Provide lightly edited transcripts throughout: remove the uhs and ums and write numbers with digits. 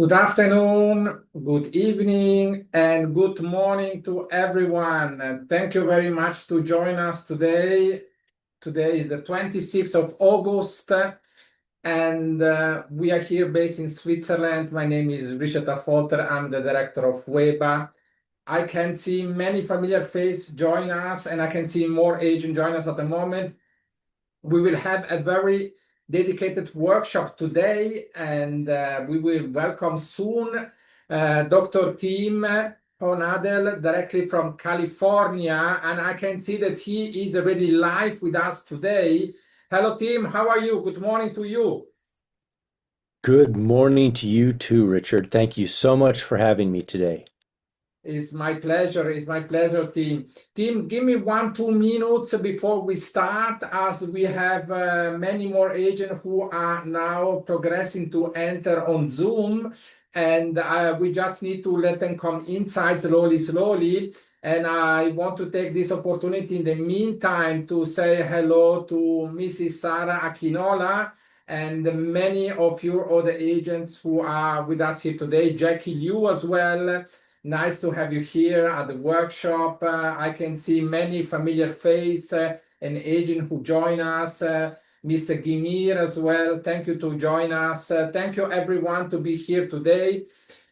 Good afternoon, good evening, and good morning to everyone. Thank you very much to join us today. Today is the 26th of August, and we are here based in Switzerland. My name is Richard Affolter. I'm the director of WEBA. I can see many familiar faces join us, and I can see more agents join us at the moment. We will have a very dedicated workshop today, and we will welcome soon Dr. Tim Honadel directly from California, and I can see that he is already live with us today. Hello, Tim. How are you? Good morning to you. Good morning to you too, Richard. Thank you so much for having me today. It's my pleasure. It's my pleasure, Tim. Tim, give me 2 minutes before we start, as we have many more agents who are now progressing to enter on Zoom, and we just need to let them come inside slowly. And I want to take this opportunity in the meantime to say hello to Mrs. Sarah Aquinola and many of your other agents who are with us here today, Jackie Liu as well. Nice to have you here at the workshop. I can see many familiar faces, an agent who join us, Mr. Gimir as well. Thank you to join us. Thank you everyone to be here today.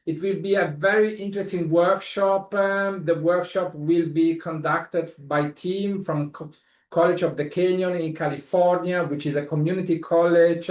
It will be a very interesting workshop. The workshop will be conducted by team from College of the Canyon in California, which is a community college.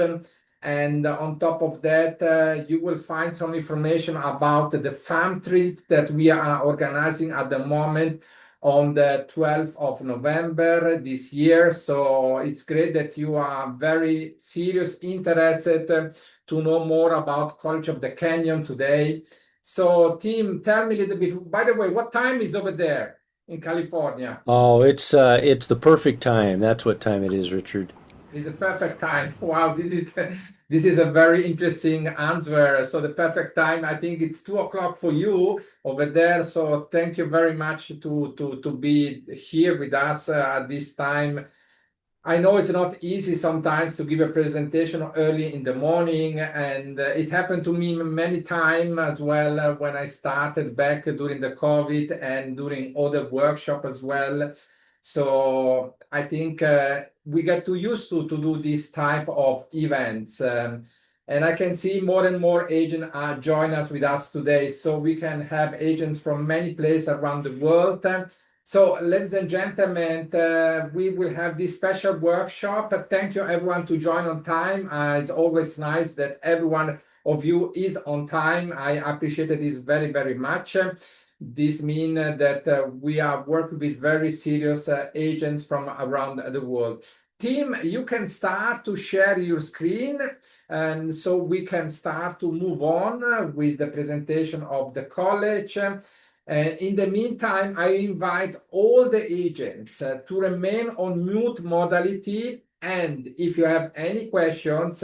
And on top of that, you will find some information about the fam trip that we are organizing at the moment on the 12th of November this year. So it's great that you are very serious, interested to know more about College of the Canyon today. So, Tim, tell me a little bit. By the way, what time is over there in California? Oh, it's the perfect time. That's what time it is, Richard. It's the perfect time. Wow, this is a very interesting answer. So the perfect time, I think it's 2 o'clock for you over there. So thank you very much to be here with us at this time. I know it's not easy sometimes to give a presentation early in the morning, and it happened to me many times as well when I started back during the COVID and during other workshops as well. So I think we get too used to do this type of events. And I can see more and more agents join us with us today. So we can have agents from many places around the world. So, ladies and gentlemen, we will have this special workshop. Thank you, everyone, to join on time. It's always nice that everyone of you is on time. I appreciate this very, very much. This means that we are working with very serious agents from around the world. Tim, you can start to share your screen, and so we can start to move on with the presentation of the college. In the meantime, I invite all the agents to remain on mute modality. And if you have any questions,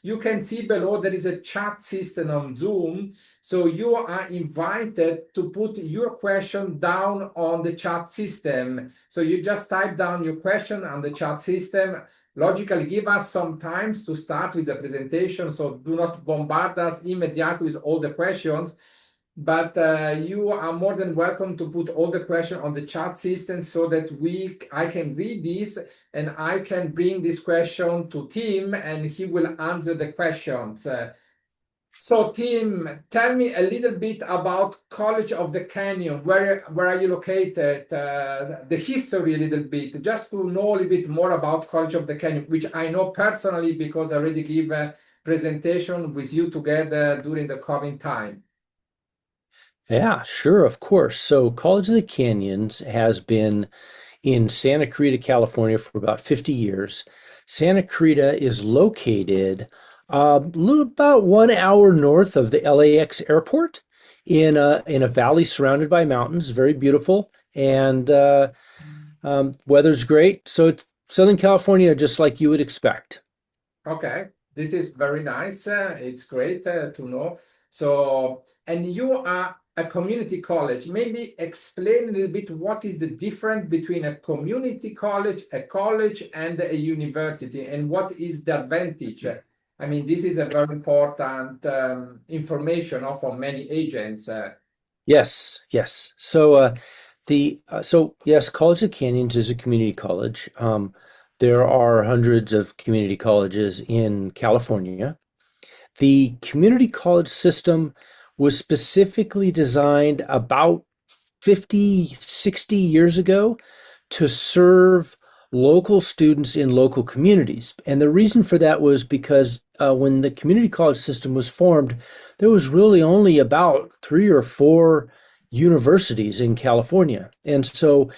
you can see below there is a chat system on Zoom. So you are invited to put your question down on the chat system. So you just type down your question on the chat system. Logically, give us some time to start with the presentation. So do not bombard us immediately with all the questions. But you are more than welcome to put all the questions on the chat system so that I can read this and I can bring this question to Tim and he will answer the questions. So Tim, tell me a little bit about College of the Canyon. Where are you located? The history a little bit, just to know a little bit more about College of the Canyon, which I know personally because I already give a presentation with you together during the COVID time. Yeah, sure, of course. So, College of the Canyons has been in Santa Cruz, California for about 50 years. Santa Cruz is located about 1 hour north of the LAX airport in a valley surrounded by mountains, very beautiful, and weather's great. So it's Southern California, just like you would expect. Okay, this is very nice. It's great to know. So, and you are a community college. Maybe explain a little bit what is the difference between a community college, and a university, and what is the advantage? I mean, this is a very important information for many agents. Yes, yes. So yes, College of the Canyons is a community college. There are hundreds of community colleges in California. The community college system was specifically designed about 50, 60 years ago to serve local students in local communities. And the reason for that was because when the community college system was formed, there was really only about 3 or 4 universities in California. And so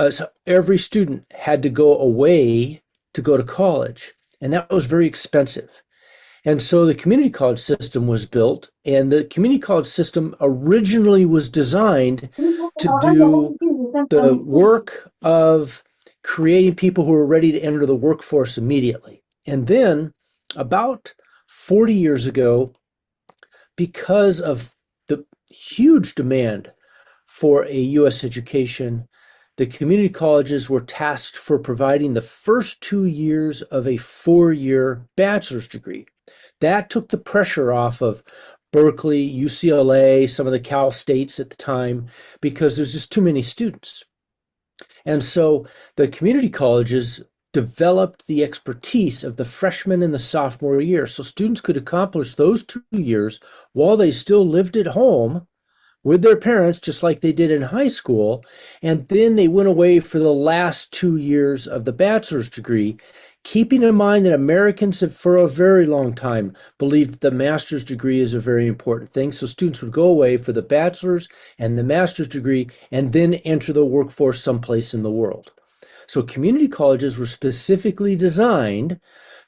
so every student had to go away to go to college. And that was very expensive. And so the community college system was built, and the community college system originally was designed to do the work of creating people who are ready to enter the workforce immediately. And then about 40 years ago, because of the huge demand for a U.S. education, the community colleges were tasked for providing the first 2 years of a 4-year bachelor's degree. That took the pressure off of Berkeley, UCLA, some of the Cal States at the time, because there's just too many students. And so the community colleges developed the expertise of the freshman and the sophomore year. So students could accomplish those 2 years while they still lived at home with their parents, just like they did in high school. And then they went away for the last 2 years of the bachelor's degree, keeping in mind that Americans have for a very long time believed the master's degree is a very important thing. So students would go away for the bachelor's and the master's degree and then enter the workforce someplace in the world. So community colleges were specifically designed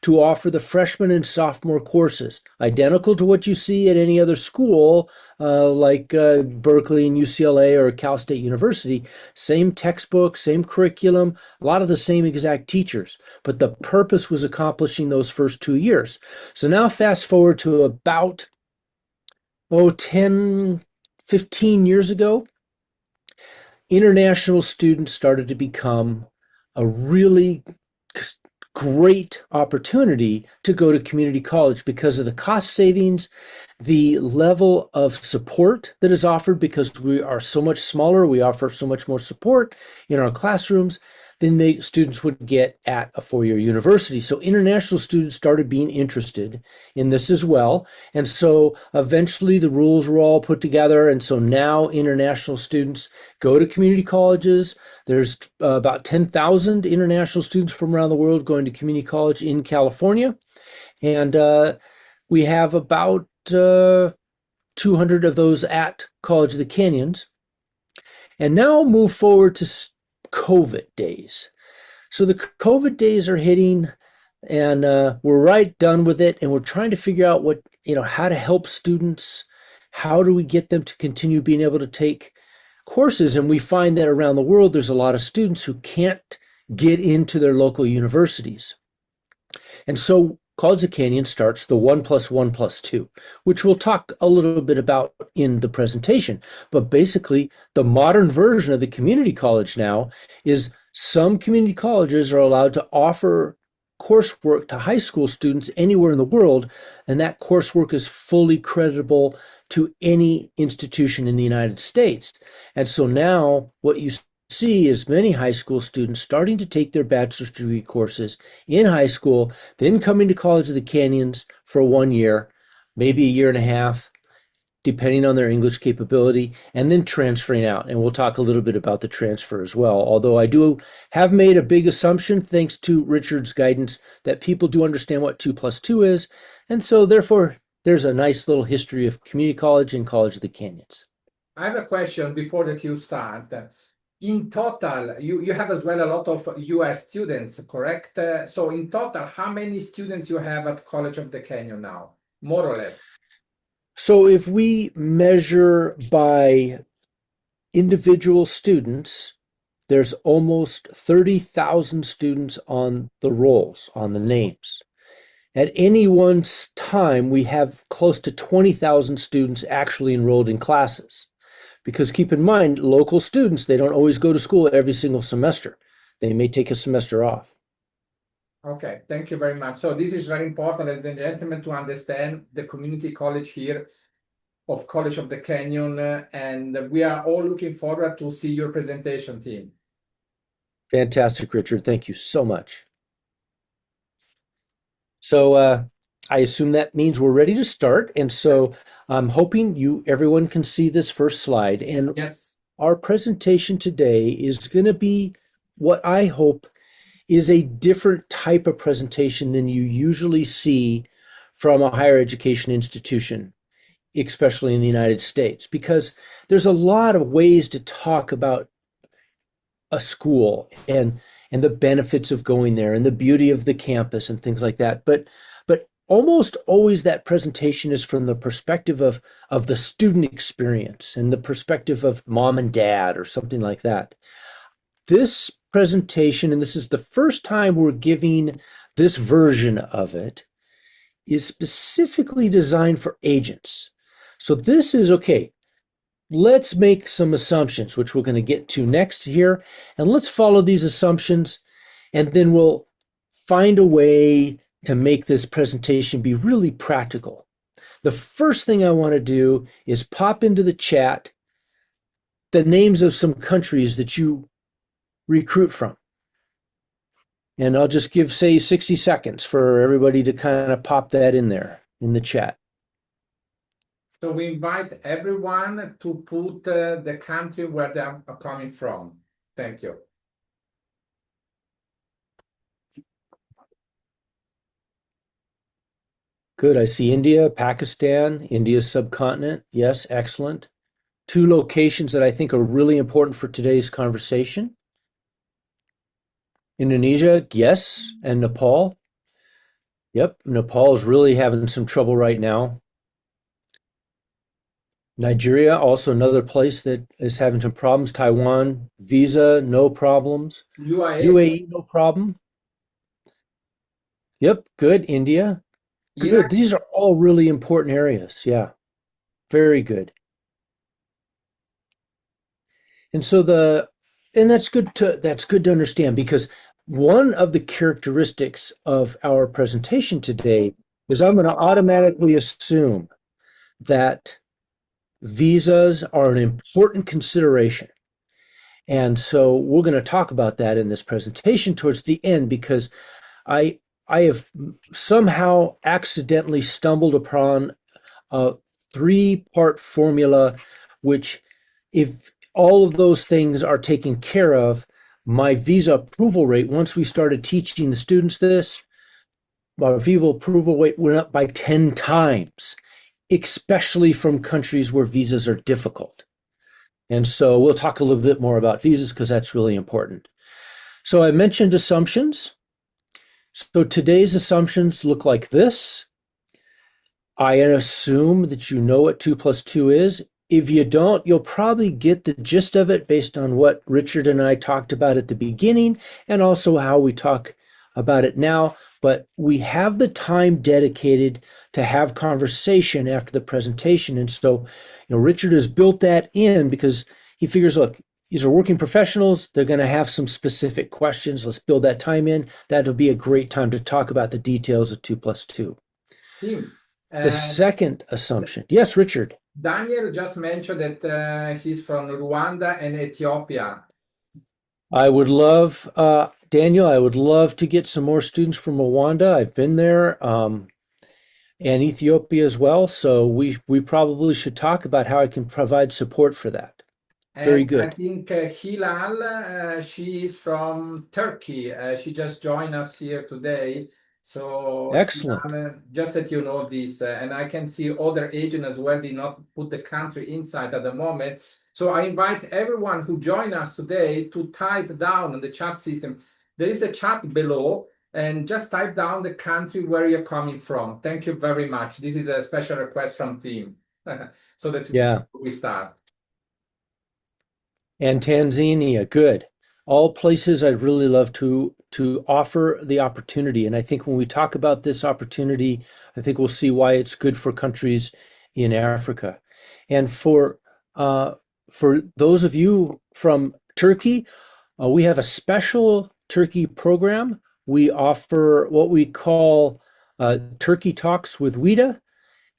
to offer the freshman and sophomore courses, identical to what you see at any other school, like Berkeley and UCLA or Cal State University. Same textbook, same curriculum, a lot of the same exact teachers. But the purpose was accomplishing those first 2 years. So now fast forward to about, 10, 15 years ago, international students started to become a really great opportunity to go to community college because of the cost savings, the level of support that is offered because we are so much smaller, we offer so much more support in our classrooms than the students would get at a 4-year university. So international students started being interested in this as well. And so eventually the rules were all put together. And so now international students go to community colleges. There's about 10,000 international students from around the world going to community college in California. And we have about 200 of those at College of the Canyons. And now move forward to COVID days. So the COVID days are hitting, and we're right done with it, and we're trying to figure out how to help students. How do we get them to continue being able to take courses? And we find that around the world, there's a lot of students who can't get into their local universities. And so College of the Canyon starts the 1+1+2, which we'll talk a little bit about in the presentation. But basically, the modern version of the community college now is some community colleges are allowed to offer coursework to high school students anywhere in the world, and that coursework is fully creditable to any institution in the United States. And so now what you see is many high school students starting to take their bachelor's degree courses in high school, then coming to College of the Canyons for 1 year, maybe a year and a half, depending on their English capability, and then transferring out. And we'll talk a little bit about the transfer as well. Although I do have made a big assumption, thanks to Richard's guidance, that people do understand what 2+2 is. And so therefore, there's a nice little history of community college and College of the Canyons. I have a question before that you start. In total, you have as well a lot of US students, correct? So in total, how many students you have at College of the Canyon now, more or less? So if we measure by individual students, there's almost 30,000 students on the rolls, on the names. At any one time, we have close to 20,000 students actually enrolled in classes. Because keep in mind, local students, they don't always go to school every single semester. They may take a semester off. Okay, thank you very much. So this is very important, ladies and gentlemen, to understand the community college here of College of the Canyon, and we are all looking forward to see your presentation, team. Fantastic, Richard. Thank you so much. So I assume that means we're ready to start. And so I'm hoping everyone can see this first slide. And Yes. our presentation today is going to be what I hope is a different type of presentation than you usually see from a higher education institution, especially in the United States, because there's a lot of ways to talk about a school and the benefits of going there and the beauty of the campus and things like that. But almost always that presentation is from the perspective of the student experience and the perspective of mom and dad or something like that. This presentation, and this is the first time we're giving this version of it, is specifically designed for agents. So this is okay. Let's make some assumptions, which we're going to get to next here. And let's follow these assumptions, and then we'll find a way to make this presentation be really practical. The first thing I want to do is pop into the chat the names of some countries that you recruit from. And I'll just give, say, 60 seconds for everybody to kind of pop that in there in the chat. So we invite everyone to put the country where they are coming from. Thank you. Good. I see India, Pakistan, India's subcontinent. Yes, excellent. Two locations that I think are really important for today's conversation. Indonesia, yes, and Nepal. Yep, Nepal is really having some trouble right now. Nigeria, also another place that is having some problems. Taiwan, visa, no problems. UAE. UAE, no problem. Yep, good. India, Iraq. good. These are all really important areas. Yeah, very good. And so that's good to understand, because one of the characteristics of our presentation today is I'm going to automatically assume that visas are an important consideration. And so we're going to talk about that in this presentation towards the end, because I I have somehow accidentally stumbled upon a three-part formula, which, if all of those things are taken care of, my visa approval rate, once we started teaching the students this, my visa approval rate went up by 10 times, especially from countries where visas are difficult. And so we'll talk a little bit more about visas because that's really important. So I mentioned assumptions. So today's assumptions look like this. I assume that you know what 2 plus 2 is. If you don't, you'll probably get the gist of it based on what Richard and I talked about at the beginning, and also how we talk about it now. But we have the time dedicated to have conversation after the presentation. And so, Richard has built that in because he figures, look, these are working professionals. They're going to have some specific questions. Let's build that time in. That'll be a great time to talk about the details of 2 plus 2. Team. The second assumption. Yes, Richard. Daniel just mentioned that he's from Rwanda and Ethiopia. I would love, Daniel, I would love to get some more students from Rwanda. I've been there, and Ethiopia as well. So we probably should talk about how I can provide support for that. Very And I good. think Hilal, she is from Turkey. She just joined us here today. So Excellent. Hilal, just that you know this, and I can see other agents as well did not put the country inside at the moment. So I invite everyone who joined us today to type down in the chat system. There is a chat below, and just type down the country where you're coming from. Thank you very much. This is a special request from team, so that Yeah. we start. And Tanzania, good. All places I'd really love to offer the opportunity. And I think when we talk about this opportunity, I think we'll see why it's good for countries in Africa. And for those of you from Turkey, we have a special Turkey program we offer what we call Turkey Talks with WEDA,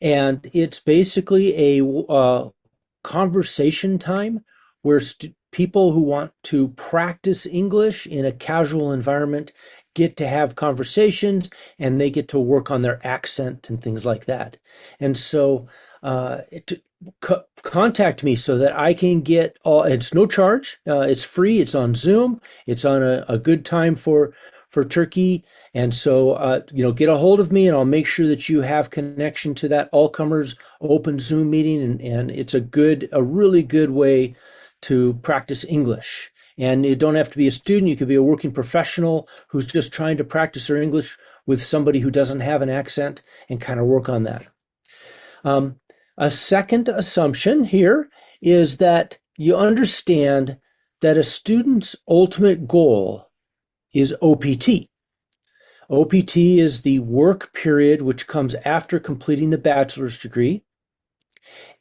and it's basically a conversation time where people who want to practice English in a casual environment get to have conversations, and they get to work on their accent and things like that. And so contact me so that I can get all, it's no charge, it's free, it's on Zoom, it's on a good time for Turkey. And so, get a hold of me, and I'll make sure that you have connection to that all comers open Zoom meeting. And it's a really good way to practice English. And you don't have to be a student. You could be a working professional who's just trying to practice their English with somebody who doesn't have an accent and kind of work on that. A second assumption here is that you understand that a student's ultimate goal is OPT. OPT is the work period which comes after completing the bachelor's degree.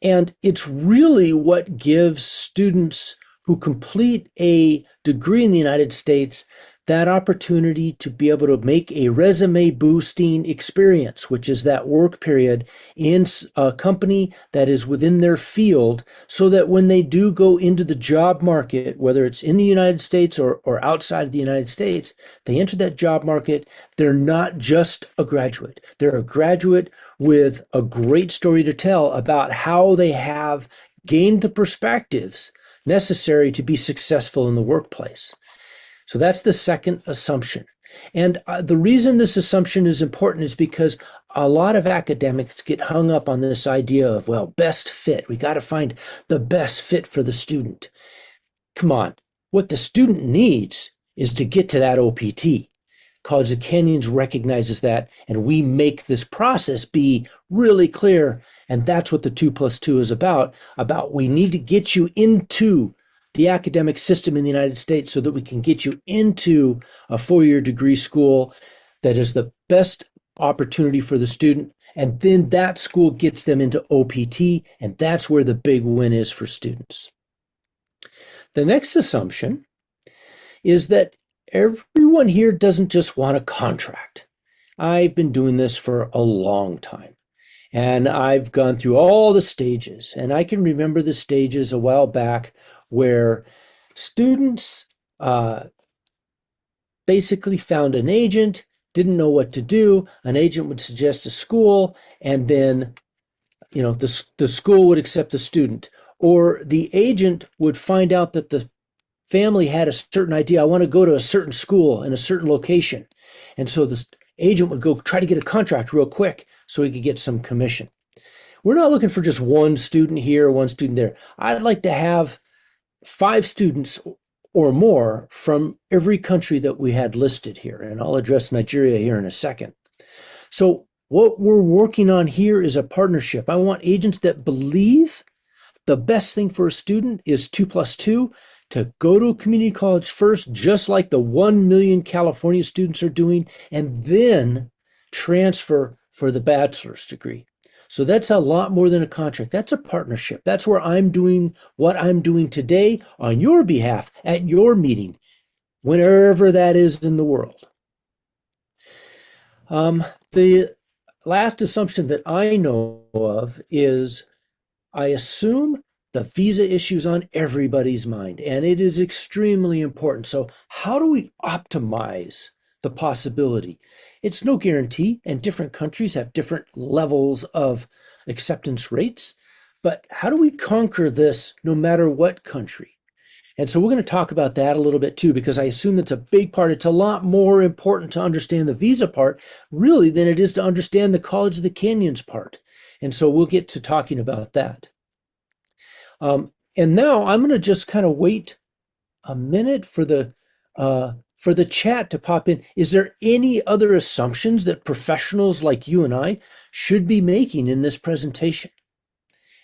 And it's really what gives students who complete a degree in the United States that opportunity to be able to make a resume boosting experience, which is that work period in a company that is within their field, so that when they do go into the job market, whether it's in the United States or outside of the United States, they enter that job market, they're not just a graduate. They're a graduate with a great story to tell about how they have gained the perspectives necessary to be successful in the workplace. So that's the second assumption. And the reason this assumption is important is because a lot of academics get hung up on this idea of, well, best fit. We got to find the best fit for the student. Come on. What the student needs is to get to that OPT. College of the Canyons recognizes that, and we make this process be really clear. And that's what the 2+2 is about we need to get you into the academic system in the United States so that we can get you into a 4-year degree school that is the best opportunity for the student. And then that school gets them into OPT, and that's where the big win is for students. The next assumption is that everyone here doesn't just want a contract. I've been doing this for a long time, and I've gone through all the stages, and I can remember the stages a while back where students basically found an agent, didn't know what to do. An agent would suggest a school, and then the school would accept the student, or the agent would find out that the family had a certain idea. I want to go to a certain school in a certain location. And so the agent would go try to get a contract real quick so he could get some commission. We're not looking for just one student here, one student there. I'd like to have 5 students or more from every country that we had listed here. And I'll address Nigeria here in a second. So what we're working on here is a partnership. I want agents that believe the best thing for a student is 2+2, to go to a community college first, just like the 1 million California students are doing, and then transfer for the bachelor's degree. So that's a lot more than a contract. That's a partnership. That's where I'm doing what I'm doing today on your behalf at your meeting, wherever that is in the world. The last assumption that I know of is I assume the visa issue is on everybody's mind, and it is extremely important. So how do we optimize the possibility? It's no guarantee, and different countries have different levels of acceptance rates. But how do we conquer this no matter what country? And so we're going to talk about that a little bit too, because I assume that's a big part. It's a lot more important to understand the visa part, really, than it is to understand the College of the Canyons part. And so we'll get to talking about that. And now I'm going to just kind of wait a minute for the chat to pop in. Is there any other assumptions that professionals like you and I should be making in this presentation?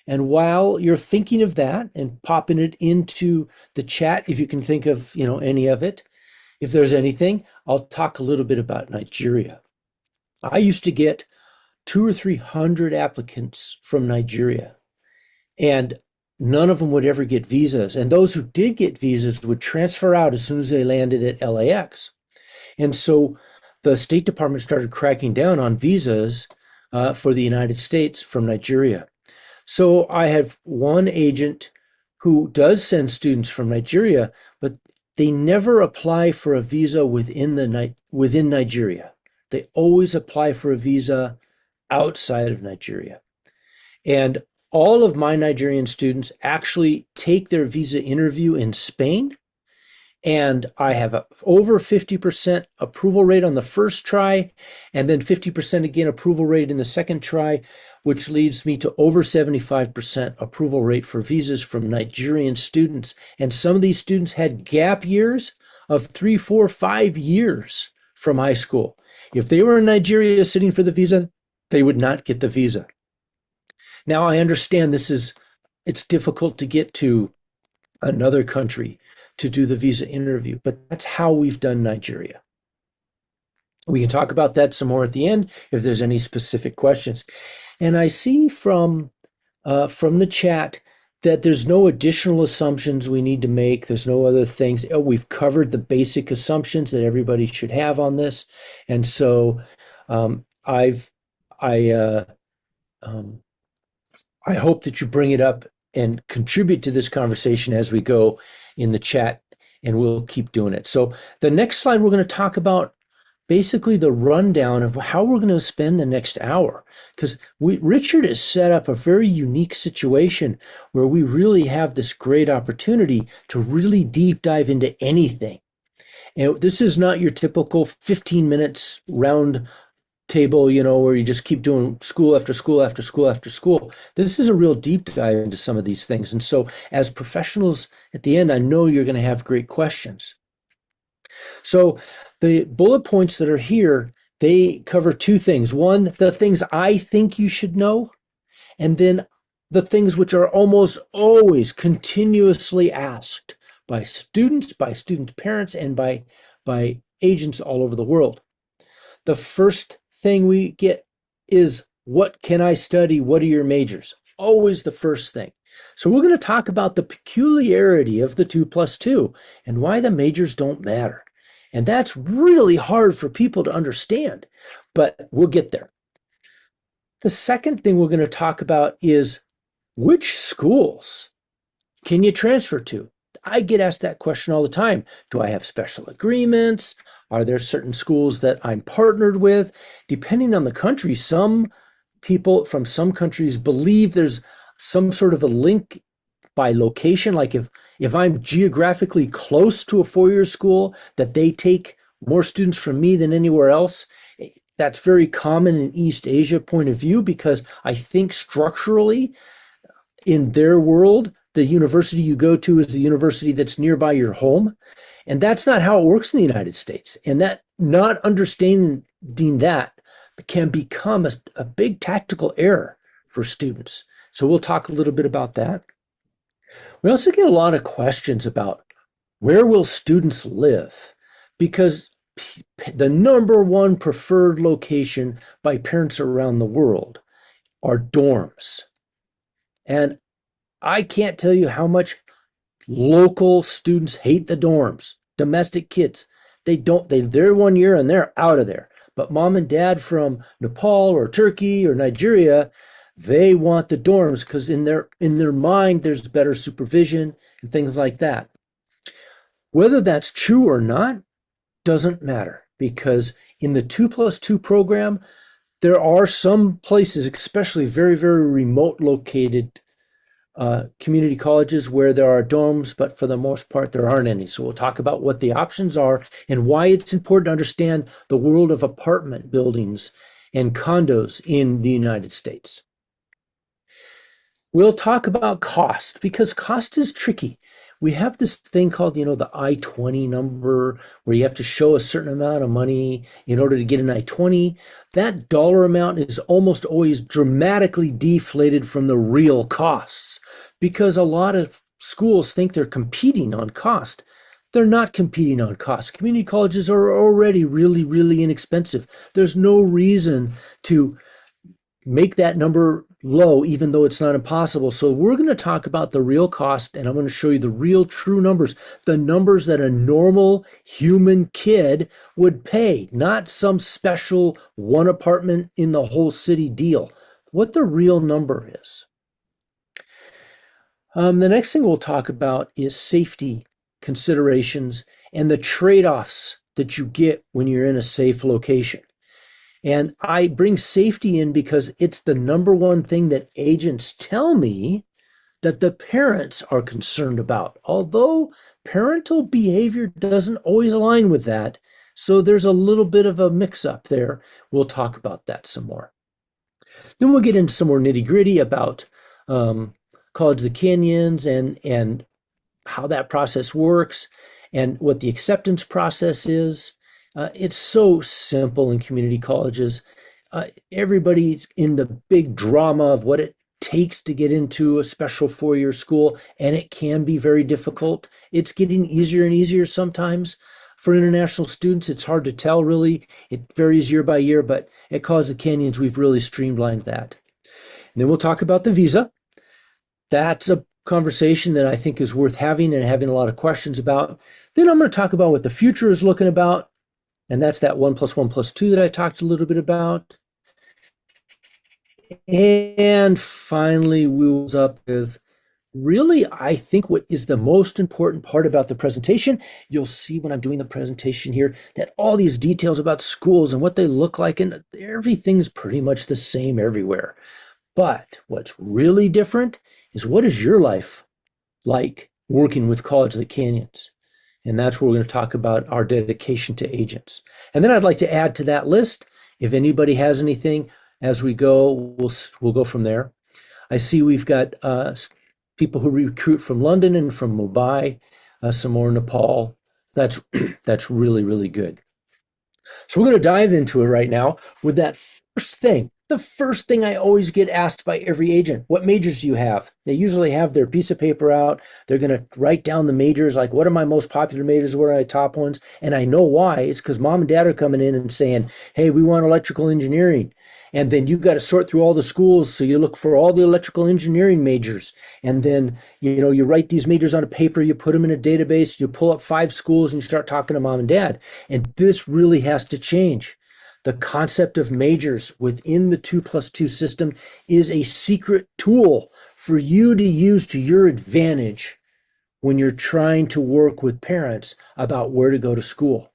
And while you're thinking of that and popping it into the chat, if you can think of any of it, if there's anything, I'll talk a little bit about Nigeria. I used to get 200 or 300 applicants from Nigeria, and none of them would ever get visas. And those who did get visas would transfer out as soon as they landed at LAX. And so the State Department started cracking down on visas for the United States from Nigeria. So I have one agent who does send students from Nigeria, but they never apply for a visa within Nigeria. They always apply for a visa outside of Nigeria. And all of my Nigerian students actually take their visa interview in Spain, and I have a over 50% approval rate on the first try, and then 50% again approval rate in the second try, which leads me to over 75% approval rate for visas from Nigerian students. And some of these students had gap years of 3, 4, 5 years from high school. If they were in Nigeria sitting for the visa, they would not get the visa. Now I understand it's difficult to get to another country to do the visa interview, but that's how we've done Nigeria. We can talk about that some more at the end if there's any specific questions. And I see from the chat that there's no additional assumptions we need to make. There's no other things. We've covered the basic assumptions that everybody should have on this, and so I hope that you bring it up and contribute to this conversation as we go in the chat, and we'll keep doing it. So the next slide, we're going to talk about basically the rundown of how we're going to spend the next hour, because Richard has set up a very unique situation where we really have this great opportunity to really deep dive into anything. And this is not your typical 15 minutes round table, where you just keep doing school after school after school after school. This is a real deep dive into some of these things. And so as professionals at the end, I know you're going to have great questions. So the bullet points that are here, they cover two things. One, the things I think you should know, and then the things which are almost always continuously asked by students parents, and by agents all over the world. The first thing we get is, what can I study? What are your majors? Always the first thing. So we're going to talk about the peculiarity of the 2+2 and why the majors don't matter. And that's really hard for people to understand, but we'll get there. The second thing we're going to talk about is, which schools can you transfer to? I get asked that question all the time. Do I have special agreements? Are there certain schools that I'm partnered with? Depending on the country, some people from some countries believe there's some sort of a link by location. Like if I'm geographically close to a four-year school, that they take more students from me than anywhere else. That's very common in East Asia point of view, because I think structurally in their world, the university you go to is the university that's nearby your home. And that's not how it works in the United States. And that not understanding that can become a big tactical error for students. So we'll talk a little bit about that. We also get a lot of questions about, where will students live? Because the number one preferred location by parents around the world are dorms. And I can't tell you how much local students hate the dorms. Domestic kids, they're 1 year and they're out of there. But mom and dad from Nepal or Turkey or Nigeria, they want the dorms because in their mind there's better supervision and things like that. Whether that's true or not doesn't matter, because in the 2+2 program, there are some places, especially very, very remote located community colleges, where there are dorms, but for the most part, there aren't any. So we'll talk about what the options are and why it's important to understand the world of apartment buildings and condos in the United States. We'll talk about cost, because cost is tricky. We have this thing called, the I-20 number, where you have to show a certain amount of money in order to get an I-20. That dollar amount is almost always dramatically deflated from the real costs, because a lot of schools think they're competing on cost. They're not competing on cost. Community colleges are already really, really inexpensive. There's no reason to make that number low, even though it's not impossible. So we're going to talk about the real cost, and I'm going to show you the real true numbers, the numbers that a normal human kid would pay, not some special one apartment in the whole city deal, what the real number is. The next thing we'll talk about is safety considerations and the trade-offs that you get when you're in a safe location. And I bring safety in because it's the number one thing that agents tell me that the parents are concerned about. Although parental behavior doesn't always align with that, so there's a little bit of a mix up there. We'll talk about that some more. Then we'll get into some more nitty gritty about College of the Canyons and how that process works and what the acceptance process is. It's so simple in community colleges. Everybody's in the big drama of what it takes to get into a special four-year school, and it can be very difficult. It's getting easier and easier sometimes for international students. It's hard to tell, really. It varies year by year, but at College of the Canyons, we've really streamlined that. And then we'll talk about the visa. That's a conversation that I think is worth having and having a lot of questions about. Then I'm going to talk about what the future is looking about, and that's that 1+1+2 that I talked a little bit about. And finally, we will up with really, I think what is the most important part about the presentation. You'll see when I'm doing the presentation here that all these details about schools and what they look like and everything's pretty much the same everywhere. But what's really different is what is your life like working with College of the Canyons? And that's where we're going to talk about our dedication to agents. And then I'd like to add to that list, if anybody has anything as we go, we'll go from there. I see we've got people who recruit from London and from Mumbai, some more Nepal. That's that's really, really good. So we're going to dive into it right now with that first thing. The first thing I always get asked by every agent, what majors do you have? They usually have their piece of paper out. They're going to write down the majors, like what are my most popular majors, what are my top ones? And I know why. It's because mom and dad are coming in and saying, hey, we want electrical engineering. And then you've got to sort through all the schools. So you look for all the electrical engineering majors. And then, you write these majors on a paper, you put them in a database, you pull up 5 schools and you start talking to mom and dad. And this really has to change. The concept of majors within the 2+2 system is a secret tool for you to use to your advantage when you're trying to work with parents about where to go to school.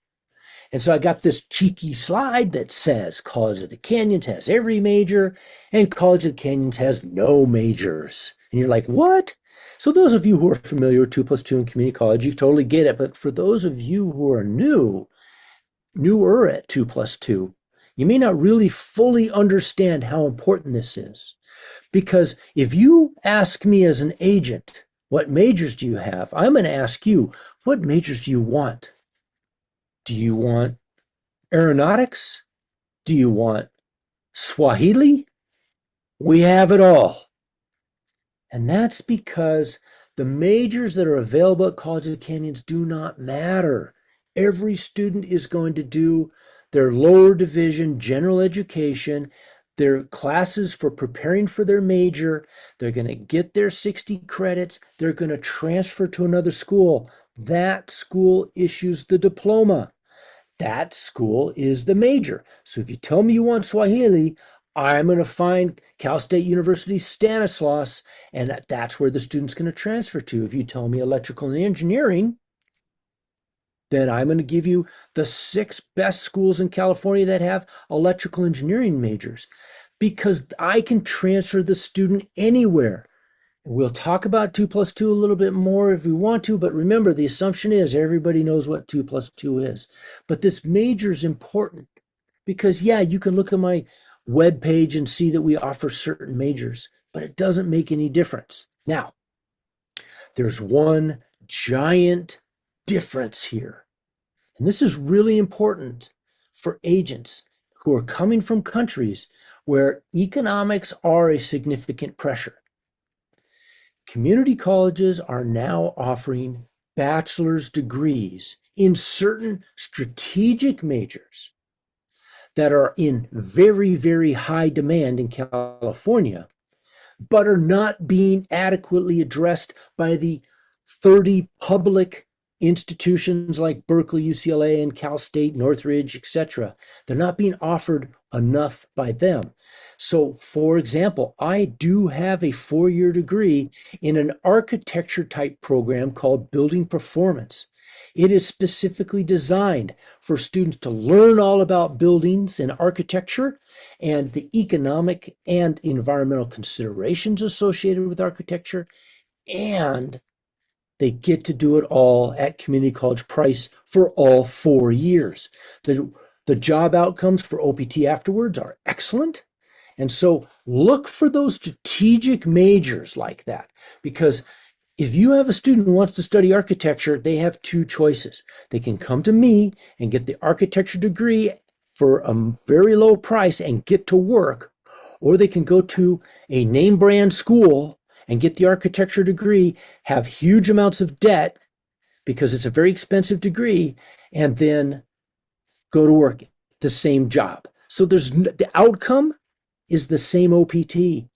And so I got this cheeky slide that says College of the Canyons has every major and College of the Canyons has no majors. And you're like, what? So those of you who are familiar with 2+2 in community college, you totally get it. But for those of you who are newer at 2+2, you may not really fully understand how important this is. Because if you ask me as an agent, what majors do you have? I'm going to ask you, what majors do you want? Do you want aeronautics? Do you want Swahili? We have it all. And that's because the majors that are available at College of the Canyons do not matter. Every student is going to do their lower division general education, their classes for preparing for their major. They're going to get their 60 credits. They're going to transfer to another school. That school issues the diploma. That school is the major. So if you tell me you want Swahili, I'm going to find Cal State University Stanislaus, and that's where the student's going to transfer to. If you tell me electrical and engineering, then I'm going to give you the 6 best schools in California that have electrical engineering majors, because I can transfer the student anywhere. We'll talk about 2+2 a little bit more if we want to, but remember, the assumption is everybody knows what 2+2 is. But this major is important because, yeah, you can look at my web page and see that we offer certain majors, but it doesn't make any difference. Now, there's one giant difference here. And this is really important for agents who are coming from countries where economics are a significant pressure. Community colleges are now offering bachelor's degrees in certain strategic majors that are in very, very high demand in California, but are not being adequately addressed by the 30 public institutions like Berkeley, UCLA, and Cal State, Northridge, etc. They're not being offered enough by them. So, for example, I do have a 4-year degree in an architecture type program called Building Performance. It is specifically designed for students to learn all about buildings and architecture and the economic and environmental considerations associated with architecture. And they get to do it all at community college price for all 4 years. The job outcomes for OPT afterwards are excellent. And so look for those strategic majors like that, because if you have a student who wants to study architecture, they have two choices. They can come to me and get the architecture degree for a very low price and get to work, or they can go to a name brand school and get the architecture degree, have huge amounts of debt because it's a very expensive degree, and then go to work the same job. So the outcome is the same OPT.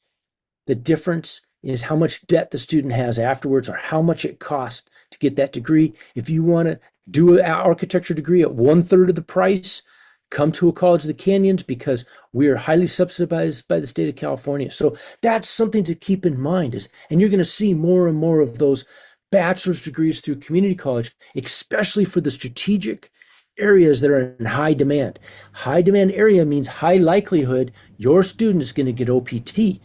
The difference is how much debt the student has afterwards or how much it costs to get that degree. If you want to do an architecture degree at 1/3 of the price, come to a College of the Canyons because we are highly subsidized by the state of California. So that's something to keep in mind and you're going to see more and more of those bachelor's degrees through community college, especially for the strategic areas that are in high demand. High demand area means high likelihood your student is going to get OPT.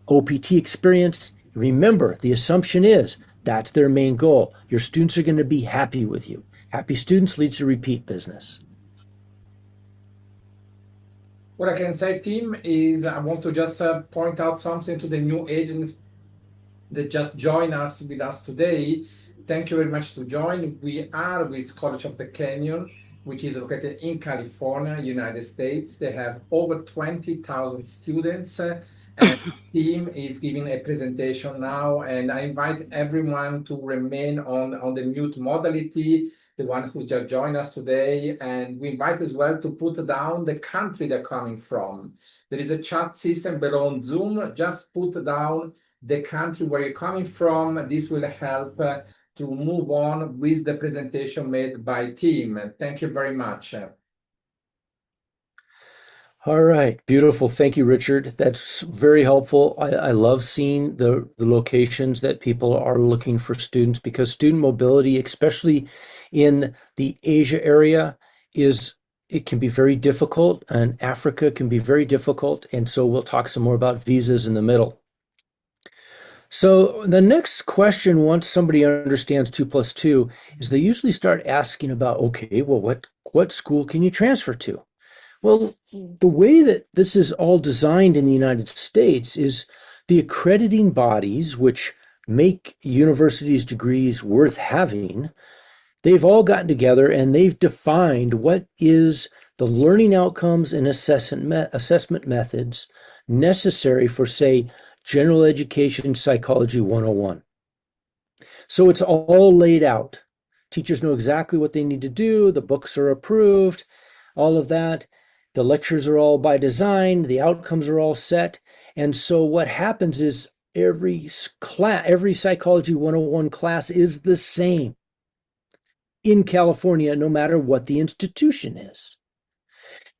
OPT experience, remember, the assumption is that's their main goal. Your students are going to be happy with you. Happy students leads to repeat business. What I can say, Tim, is I want to just point out something to the new agents that just join us with us today. Thank you very much to join. We are with College of the Canyon, which is located in California, United States. They have over 20,000 students, and team is giving a presentation now. And I invite everyone to remain on the mute modality, the one who just joined us today. And we invite as well to put down the country they're coming from. There is a chat system below on Zoom. Just put down the country where you're coming from. This will help to move on with the presentation made by team. Thank you very much. All right, beautiful. Thank you, Richard. That's very helpful. I love seeing the locations that people are looking for students because student mobility, especially in the Asia area, it can be very difficult, and Africa can be very difficult. And so we'll talk some more about visas in the middle. So the next question, once somebody understands 2+2, is they usually start asking about, okay, well, what school can you transfer to? Well, the way that this is all designed in the United States is the accrediting bodies, which make universities' degrees worth having, they've all gotten together and they've defined what is the learning outcomes and assessment methods necessary for, say, General Education Psychology 101. So it's all laid out. Teachers know exactly what they need to do. The books are approved, all of that. The lectures are all by design. The outcomes are all set. And so what happens is every Psychology 101 class is the same in California, no matter what the institution is.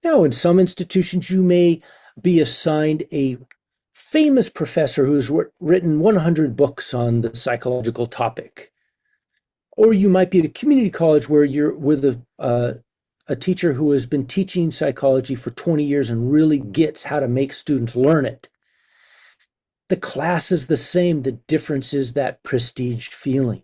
Now, in some institutions, you may be assigned a famous professor who's written 100 books on the psychological topic. Or you might be at a community college where you're with a teacher who has been teaching psychology for 20 years and really gets how to make students learn it. The class is the same. The difference is that prestige feeling.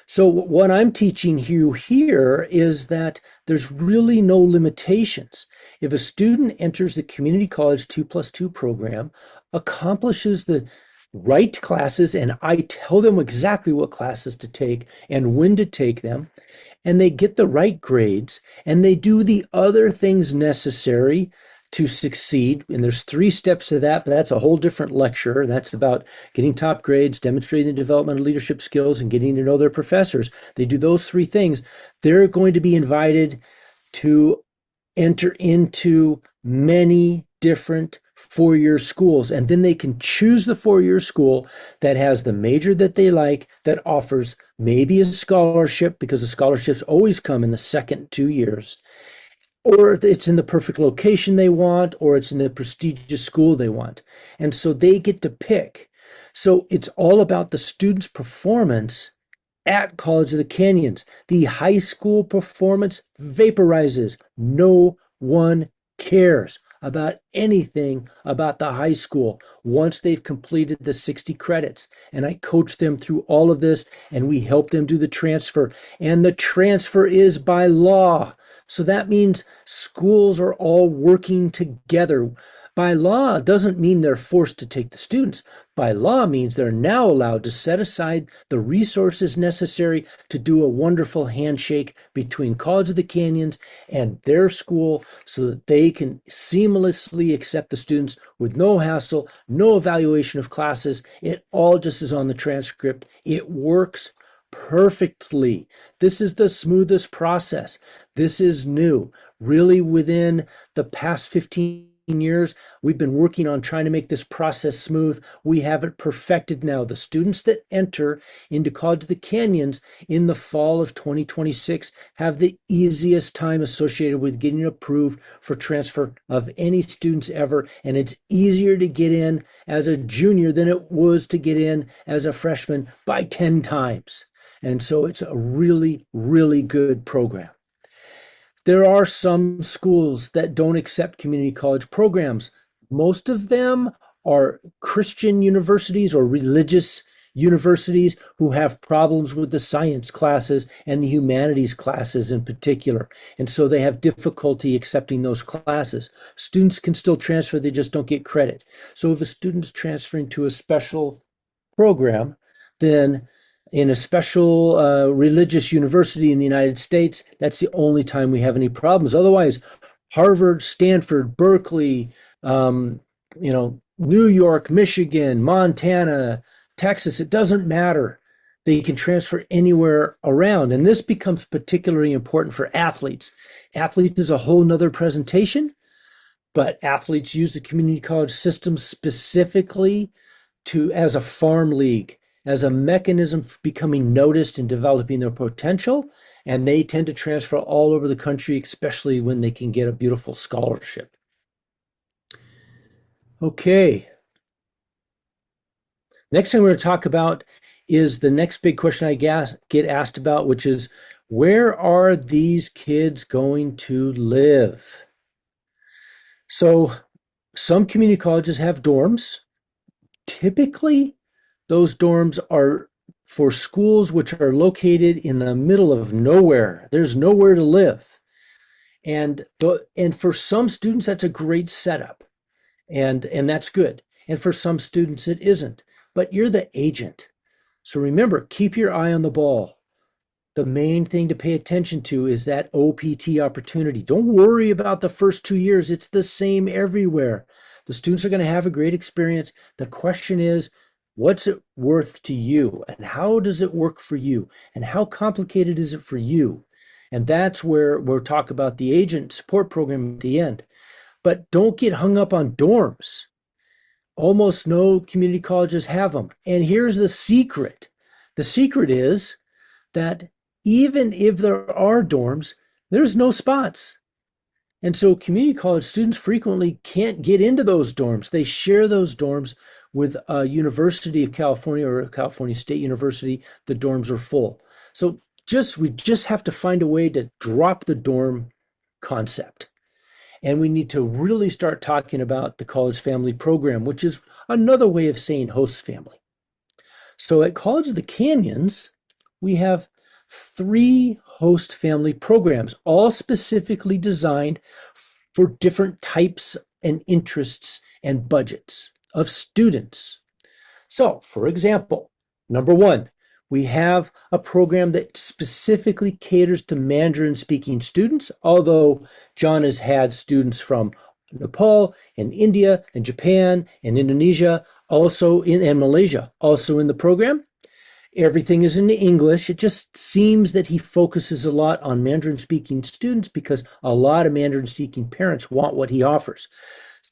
So what I'm teaching you here is that there's really no limitations. If a student enters the community college 2+2 program, accomplishes the right classes, and I tell them exactly what classes to take and when to take them, and they get the right grades, and they do the other things necessary to succeed. And there's 3 steps to that, but that's a whole different lecture. That's about getting top grades, demonstrating the development of leadership skills, and getting to know their professors. They do those 3 things. They're going to be invited to enter into many different four-year schools, and then they can choose the four-year school that has the major that they like, that offers maybe a scholarship, because the scholarships always come in the second 2 years, or it's in the perfect location they want, or it's in the prestigious school they want. And so they get to pick. So it's all about the student's performance at College of the Canyons. The high school performance vaporizes. No one cares about anything about the high school once they've completed the 60 credits. And I coach them through all of this, and we help them do the transfer. And the transfer is by law. So that means schools are all working together. By law doesn't mean they're forced to take the students. By law means they're now allowed to set aside the resources necessary to do a wonderful handshake between College of the Canyons and their school, so that they can seamlessly accept the students with no hassle, no evaluation of classes. It all just is on the transcript. It works perfectly. This is the smoothest process. This is new. Really, within the past 15 years, we've been working on trying to make this process smooth. We have it perfected now. The students that enter into College of the Canyons in the fall of 2026 have the easiest time associated with getting approved for transfer of any students ever. And it's easier to get in as a junior than it was to get in as a freshman by 10 times. And so it's a really, really good program. There are some schools that don't accept community college programs. Most of them are Christian universities or religious universities who have problems with the science classes and the humanities classes in particular. And so they have difficulty accepting those classes. Students can still transfer, they just don't get credit. So if a student's transferring to a special program, then in a special religious university in the United States, that's the only time we have any problems. Otherwise, Harvard, Stanford, Berkeley, New York, Michigan, Montana, Texas, it doesn't matter. They can transfer anywhere around. And this becomes particularly important for athletes. Athletes is a whole nother presentation, but athletes use the community college system specifically as a farm league, as a mechanism for becoming noticed and developing their potential. And they tend to transfer all over the country, especially when they can get a beautiful scholarship. Okay. Next thing we're going to talk about is the next big question I get asked about, which is, where are these kids going to live? So some community colleges have dorms. Typically, those dorms are for schools which are located in the middle of nowhere. There's nowhere to live. And for some students, that's a great setup. And that's good. And for some students, it isn't. But you're the agent. So remember, keep your eye on the ball. The main thing to pay attention to is that OPT opportunity. Don't worry about the first 2 years. It's the same everywhere. The students are going to have a great experience. The question is, what's it worth to you? And how does it work for you? And how complicated is it for you? And that's where we'll talk about the agent support program at the end. But don't get hung up on dorms. Almost no community colleges have them. And here's the secret. The secret is that even if there are dorms, there's no spots. And so community college students frequently can't get into those dorms. They share those dorms with a University of California or a California State University. The dorms are full. So we just have to find a way to drop the dorm concept. And we need to really start talking about the college family program, which is another way of saying host family. So at College of the Canyons, we have 3 host family programs, all specifically designed for different types and interests and budgets of students. So, for example, number 1, we have a program that specifically caters to Mandarin-speaking students, although John has had students from Nepal and India and Japan and Indonesia, and Malaysia, also in the program. Everything is in English. It just seems that he focuses a lot on Mandarin-speaking students because a lot of Mandarin-speaking parents want what he offers.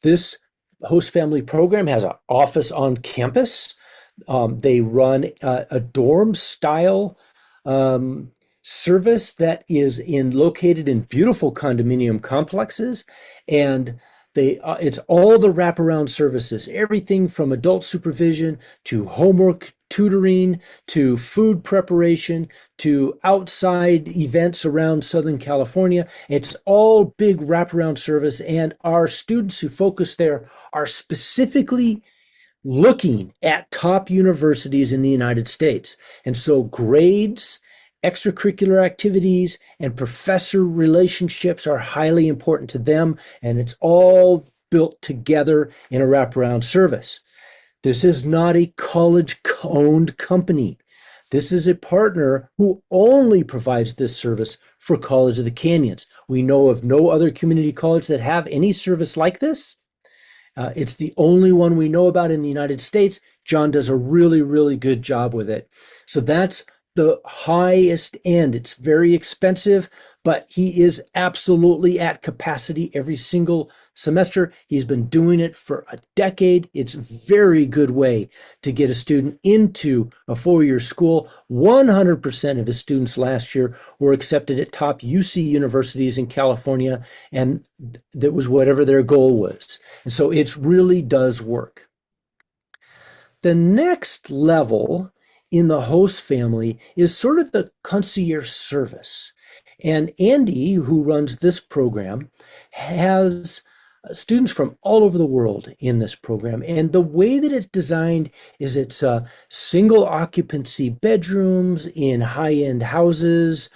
This host family program has an office on campus. They run a dorm style um, service that is located in beautiful condominium complexes, and it's all the wraparound services, everything from adult supervision to homework tutoring to food preparation to outside events around Southern California. It's all big wraparound service, and our students who focus there are specifically looking at top universities in the United States. And so grades, extracurricular activities, and professor relationships are highly important to them. And it's all built together in a wraparound service. This is not a college owned company. This is a partner who only provides this service for College of the Canyons. We know of no other community college that have any service like this. It's the only one we know about in the United States. John does a really, really good job with it. So that's the highest end. It's very expensive, but he is absolutely at capacity every single semester. He's been doing it for a decade. It's a very good way to get a student into a four-year school. 100% of his students last year were accepted at top UC universities in California, and that was whatever their goal was. And so it really does work. The next level in the host family is sort of the concierge service. And Andy, who runs this program, has students from all over the world in this program. And the way that it's designed is it's single occupancy bedrooms in high-end houses.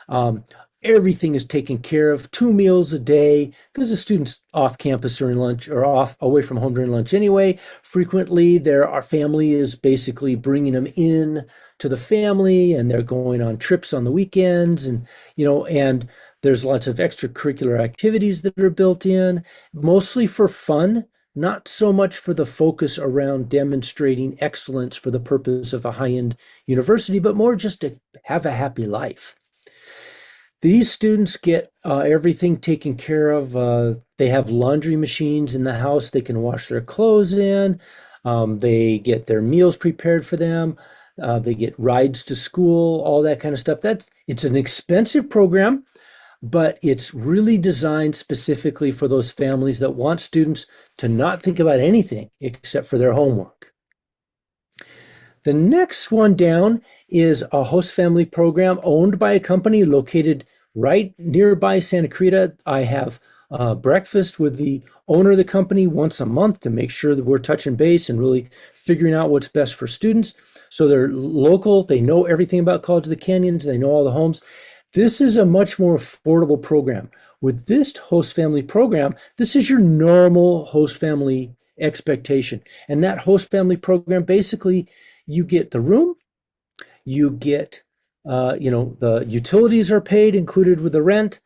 Um, Everything is taken care of, 2 meals a day, because the students off campus during lunch or off away from home during lunch anyway. Frequently, our family is basically bringing them in to the family, and they're going on trips on the weekends, and there's lots of extracurricular activities that are built in, mostly for fun, not so much for the focus around demonstrating excellence for the purpose of a high-end university, but more just to have a happy life. These students get everything taken care of. They have laundry machines in the house they can wash their clothes in. They get their meals prepared for them. They get rides to school, all that kind of stuff. It's an expensive program, but it's really designed specifically for those families that want students to not think about anything except for their homework. The next one down is a host family program owned by a company located right nearby Santa Cruz. I have breakfast with the owner of the company once a month to make sure that we're touching base and really figuring out what's best for students. So they're local, they know everything about College of the Canyons, they know all the homes. This is a much more affordable program. With this host family program, this is your normal host family expectation. And that host family program, basically, you get the room, you get, the utilities are paid, included with the rent,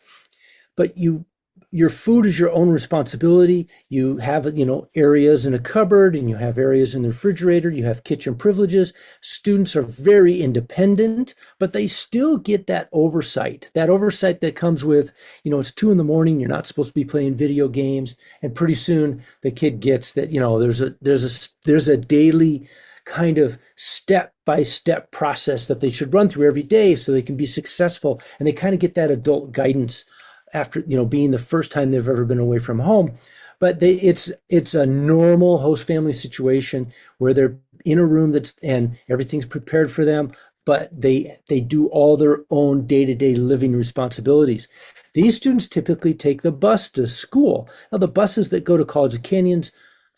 but your food is your own responsibility. You have, areas in a cupboard, and you have areas in the refrigerator. You have kitchen privileges. Students are very independent, but they still get that oversight that comes with, it's 2 a.m. You're not supposed to be playing video games. And pretty soon the kid gets that, there's a daily kind of step-by-step process that they should run through every day so they can be successful. And they kind of get that adult guidance after, being the first time they've ever been away from home. But it's a normal host family situation where they're in a room and everything's prepared for them, but they do all their own day-to-day living responsibilities. These students typically take the bus to school. Now, the buses that go to College of Canyons,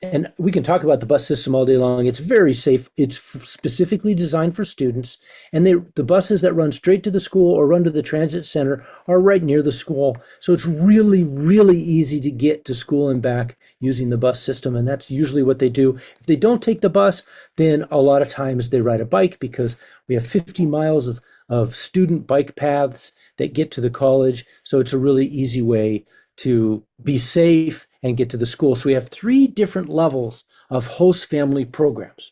and we can talk about the bus system all day long. It's very safe. It's specifically designed for students. And the buses that run straight to the school or run to the transit center are right near the school. So it's really, really easy to get to school and back using the bus system. And that's usually what they do. If they don't take the bus, then a lot of times they ride a bike, because we have 50 miles of student bike paths that get to the college. So it's a really easy way to be safe and get to the school. So we have 3 different levels of host family programs.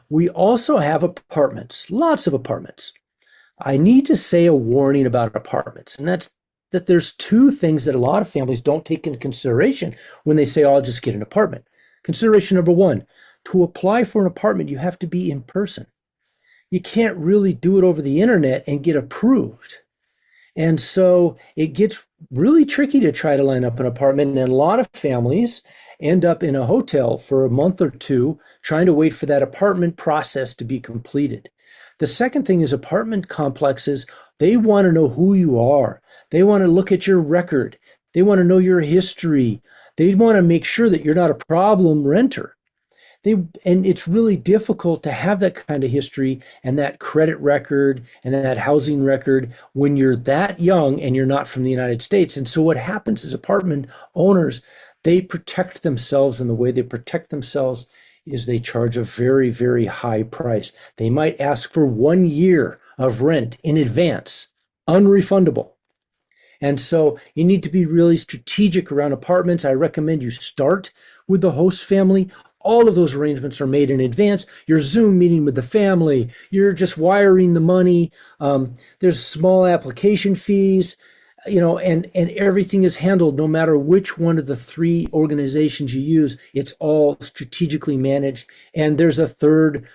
We also have apartments, lots of apartments. I need to say a warning about apartments, and that's that there's two things that a lot of families don't take into consideration when they say, oh, I'll just get an apartment. Consideration number one, to apply for an apartment, you have to be in person. You can't really do it over the internet and get approved. And so it gets really tricky to try to line up an apartment. And a lot of families end up in a hotel for a month or two trying to wait for that apartment process to be completed. The second thing is apartment complexes, they want to know who you are. They want to look at your record. They want to know your history. They want to make sure that you're not a problem renter. And it's really difficult to have that kind of history and that credit record and that housing record when you're that young and you're not from the United States. And so what happens is apartment owners, they protect themselves, and the way they protect themselves is they charge a very, very high price. They might ask for 1 year of rent in advance, unrefundable. And so you need to be really strategic around apartments. I recommend you start with the host family. All of those arrangements are made in advance. You're Zoom meeting with the family. You're just wiring the money. There's small application fees, and everything is handled no matter which one of the three organizations you use. It's all strategically managed. And there's a third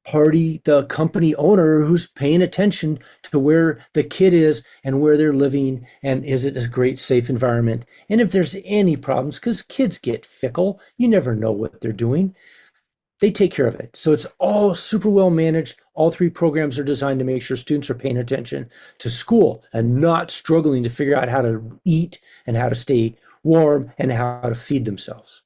party, the company owner, who's paying attention to where the kid is and where they're living, and is it a great safe environment. And if there's any problems, because kids get fickle, you never know what they're doing, they take care of it. So it's all super well managed. All three programs are designed to make sure students are paying attention to school and not struggling to figure out how to eat and how to stay warm and how to feed themselves.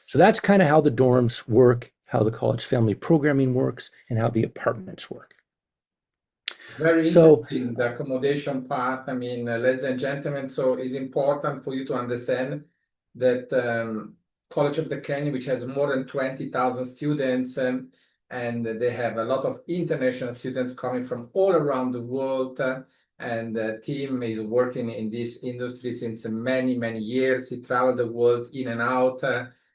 So that's kind of how the dorms work, how the college family programming works, and how the apartments work. Very So, interesting, the accommodation part. I mean, ladies and gentlemen, so it's important for you to understand that College of the Canyon, which has more than 20,000 students, and they have a lot of international students coming from all around the world. And the team is working in this industry since many, many years. He traveled the world in and out.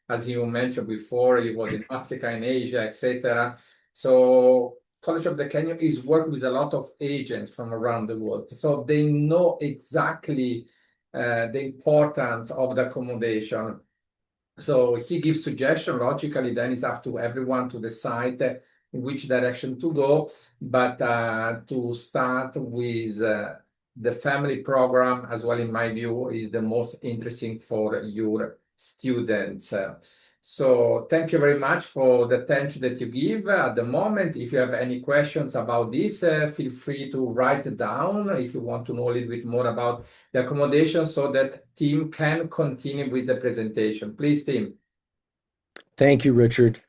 As you mentioned before, he was in Africa, in Asia, etc. So College of the Canyon is working with a lot of agents from around the world. So they know exactly the importance of the accommodation. So he gives suggestions. Logically, then it's up to everyone to decide in which direction to go. But to start with the family program as well, in my view, is the most interesting for your students. So thank you very much for the attention that you give at the moment. If you have any questions about this, feel free to write it down if you want to know a little bit more about the accommodation so that Tim can continue with the presentation. Please, Tim. thank you, Richard.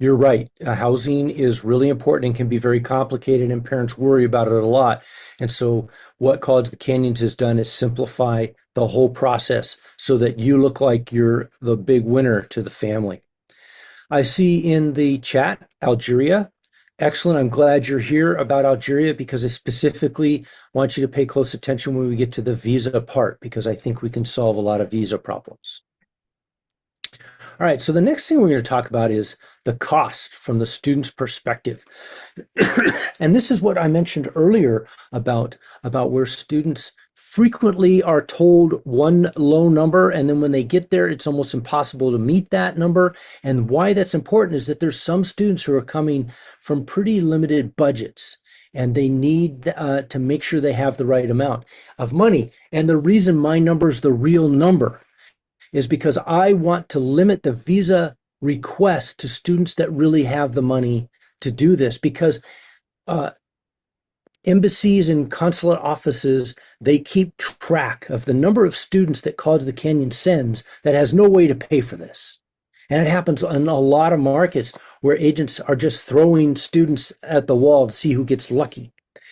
You're right. Housing is really important and can be very complicated, and parents worry about it a lot. And so, what College of the Canyons has done is simplify the whole process so that you look like you're the big winner to the family. I see in the chat Algeria. Excellent. I'm glad you're here about Algeria, because I specifically want you to pay close attention when we get to the visa part, because I think we can solve a lot of visa problems. All right, so the next thing we're going to talk about is the cost from the student's perspective. And this is what I mentioned earlier about where students frequently are told one low number, and then when they get there, it's almost impossible to meet that number. And why that's important is that there's some students who are coming from pretty limited budgets, and they need to make sure they have the right amount of money. And the reason my number is the real number is because I want to limit the visa request to students that really have the money to do this, because embassies and consulate offices, they keep track of the number of students that College of the Canyon sends that has no way to pay for this. And it happens in a lot of markets where agents are just throwing students at the wall to see who gets lucky.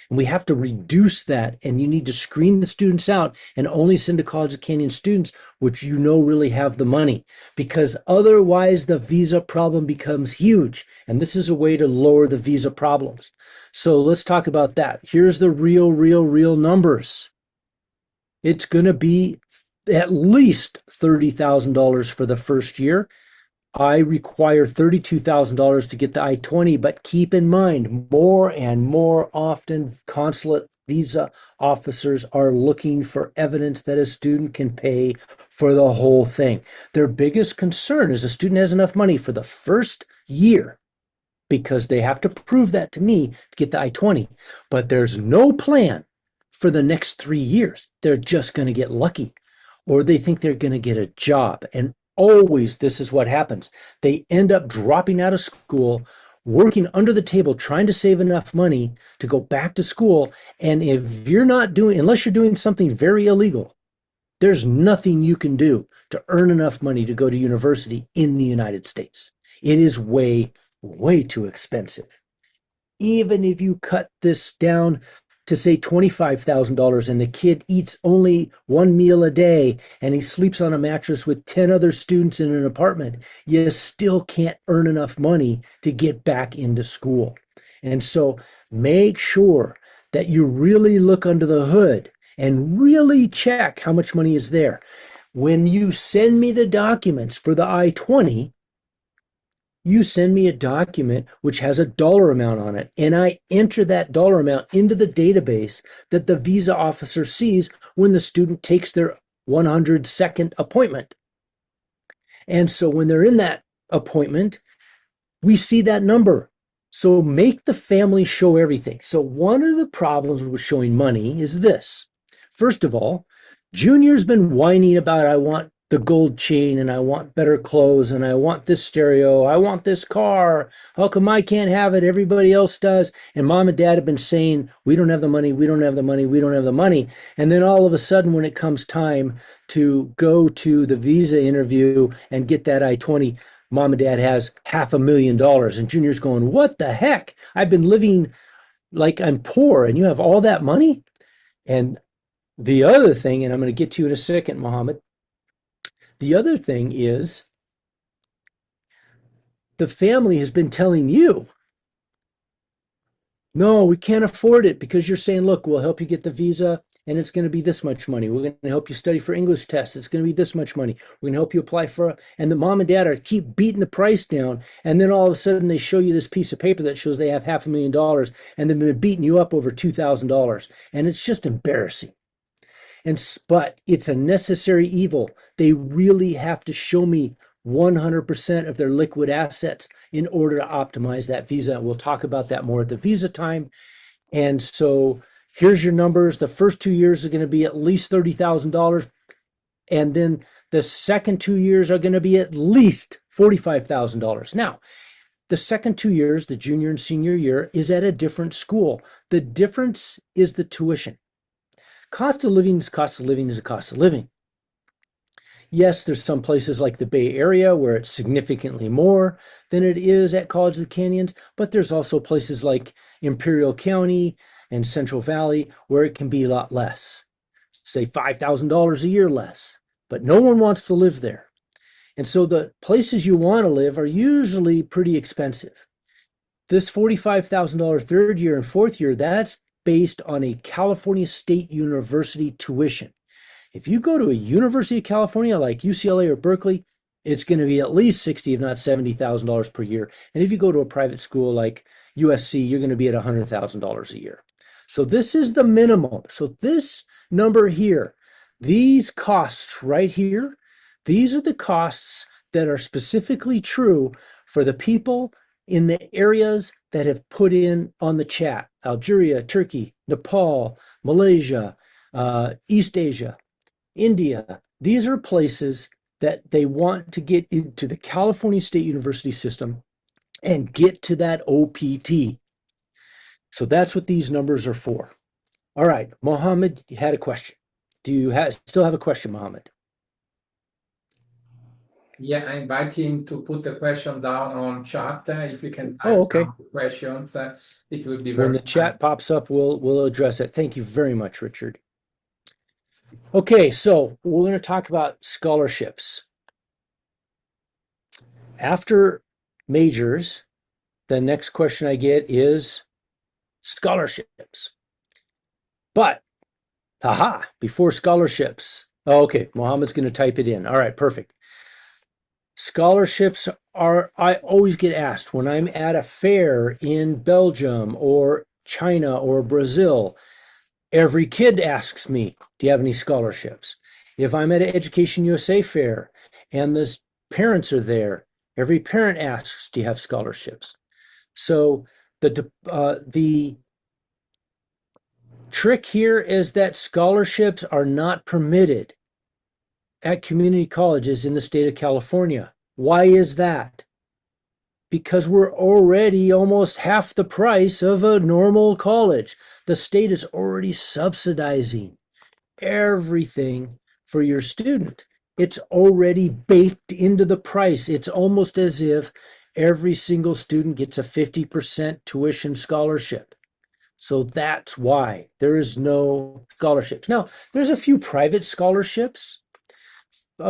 And we have to reduce that, and you need to screen the students out and only send to College of Canyon students which you know really have the money, because otherwise the visa problem becomes huge. And this is a way to lower the visa problems. So let's talk about that. Here's the real numbers. It's going to be at least $30,000 for the first year. I require $32,000 to get the I-20, but keep in mind, more and more often, consulate visa officers are looking for evidence that a student can pay for the whole thing. Their biggest concern is a student has enough money for the first year because they have to prove that to me to get the I-20. But there's no plan for the next 3 years. They're just going to get lucky, or they think they're going to get a job. And always, this is what happens. They end up dropping out of school, working under the table, trying to save enough money to go back to school. And if you're not doing, unless you're doing something very illegal, there's nothing you can do to earn enough money to go to university in the United States. It is way, way too expensive. Even if you cut this down to say $25,000 and the kid eats only one meal a day and he sleeps on a mattress with 10 other students in an apartment, you still can't earn enough money to get back into school. And so make sure that you really look under the hood and really check how much money is there. When you send me the documents for the I-20, you send me a document which has a dollar amount on it, and I enter that dollar amount into the database that the visa officer sees when the student takes their 102nd appointment. And so when they're in that appointment, we see that number. So make the family show everything. So one of the problems with showing money is this. First of all, Junior's been whining about, I want the gold chain and I want better clothes and I want this stereo, I want this car. How come I can't have it? Everybody else does. And mom and dad have been saying, we don't have the money, we don't have the money, we don't have the money. And then all of a sudden, when it comes time to go to the visa interview and get that I-20, mom and dad has $500,000. And Junior's going, what the heck? I've been living like I'm poor and you have all that money? And the other thing, and I'm going to get to you in a second, Mohammed, the other thing is the family has been telling you, no, we can't afford it because you're saying, look, we'll help you get the visa and it's going to be this much money. We're going to help you study for English tests. It's going to be this much money. We're going to help you apply for, and the mom and dad are keep beating the price down. And then all of a sudden they show you this piece of paper that shows they have $500,000 and they've been beating you up over $2,000. And it's just embarrassing. But it's a necessary evil. They really have to show me 100% of their liquid assets in order to optimize that visa. We'll talk about that more at the visa time. And so here's your numbers. The first 2 years are going to be at least $30,000. And then the second 2 years are going to be at least $45,000. Now, the second 2 years, the junior and senior year, is at a different school. The difference is the tuition. Cost of living is cost of living is a cost of living. Yes, there's some places like the Bay Area where it's significantly more than it is at College of the Canyons, but there's also places like Imperial County and Central Valley where it can be a lot less, say $5,000 a year less, but no one wants to live there. And so the places you want to live are usually pretty expensive. This $45,000 third year and fourth year, that's based on a California State University tuition. If you go to a University of California like UCLA or Berkeley, it's going to be at least $60,000, if not $70,000 per year. And if you go to a private school like USC, you're going to be at $100,000 a year. So this is the minimum. So this number here, these costs right here, these are the costs that are specifically true for the people in the areas that have put in on the chat: Algeria, Turkey, Nepal, Malaysia, East Asia, India. These are places that they want to get into the California State University system and get to that OPT. So that's what these numbers are for. All right, Mohammed, you had a question. Do you still have a question, Mohammed? Yeah, I invite him to put the question down on chat. If you can Oh, type okay. down the questions, it would be When very the chat kind. pops up, we'll address it. Thank you very much, Richard. Okay, so we're going to talk about scholarships. After majors, the next question I get is scholarships. But, before scholarships. Oh, okay, Mohammed's going to type it in. All right, perfect. Scholarships are, I always get asked when I'm at a fair in Belgium or China or Brazil, every kid asks me, do you have any scholarships? If I'm at an Education USA fair and the parents are there, every parent asks, do you have scholarships? So the trick here is that scholarships are not permitted at community colleges in the state of California. Why is that? Because we're already almost half the price of a normal college. The state is already subsidizing everything for your student. It's already baked into the price. It's almost as if every single student gets a 50% tuition scholarship. So that's why there is no scholarships. Now, there's a few private scholarships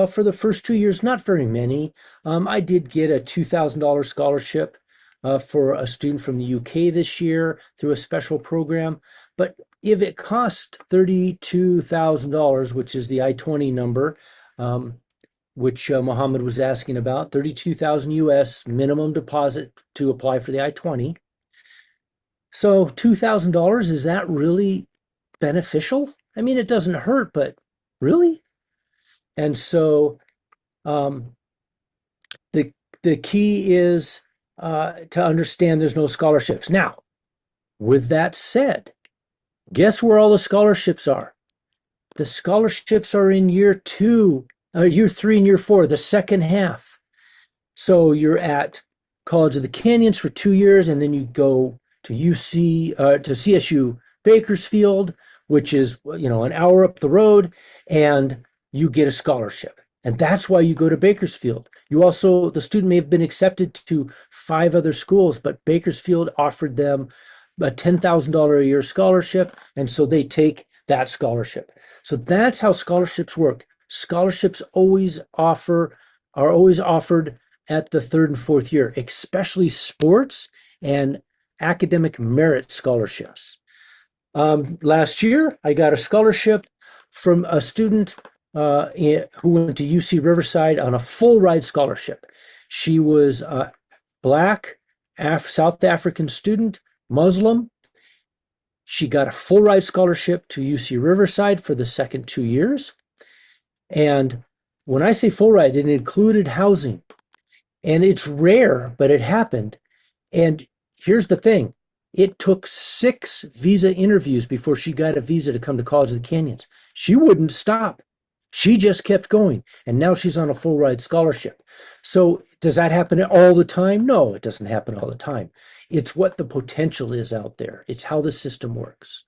for the first 2 years, not very many. I did get a $2,000 scholarship for a student from the UK this year through a special program. But if it cost $32,000, which is the I-20 number, which Mohammed was asking about, 32,000 US minimum deposit to apply for the I-20. So $2,000, is that really beneficial? I mean, it doesn't hurt, but really? And so um, the key is to understand there's no scholarships. Now, with that said, guess where all the scholarships are? The scholarships are in year 2, year 3 and year 4, the second half. So you're at College of the Canyons for 2 years, and then you go to CSU Bakersfield, which is an hour up the road, and you get a scholarship. And that's why you go to Bakersfield. The student may have been accepted to 5 other schools, but Bakersfield offered them a $10,000 a year scholarship, and so they take that scholarship. So that's how scholarships work. Scholarships are always offered at the 3rd and 4th year, especially sports and academic merit scholarships. Last year, I got a scholarship from a student who went to UC Riverside on a full ride scholarship. She was a Black, South African student, Muslim. She got a full ride scholarship to UC Riverside for the second 2 years. And when I say full ride, it included housing. And it's rare, but it happened. And here's the thing. It took 6 visa interviews before she got a visa to come to College of the Canyons. She wouldn't stop. She just kept going. And now she's on a full ride scholarship. So does that happen all the time? No, it doesn't happen all the time. It's what the potential is out there. It's how the system works.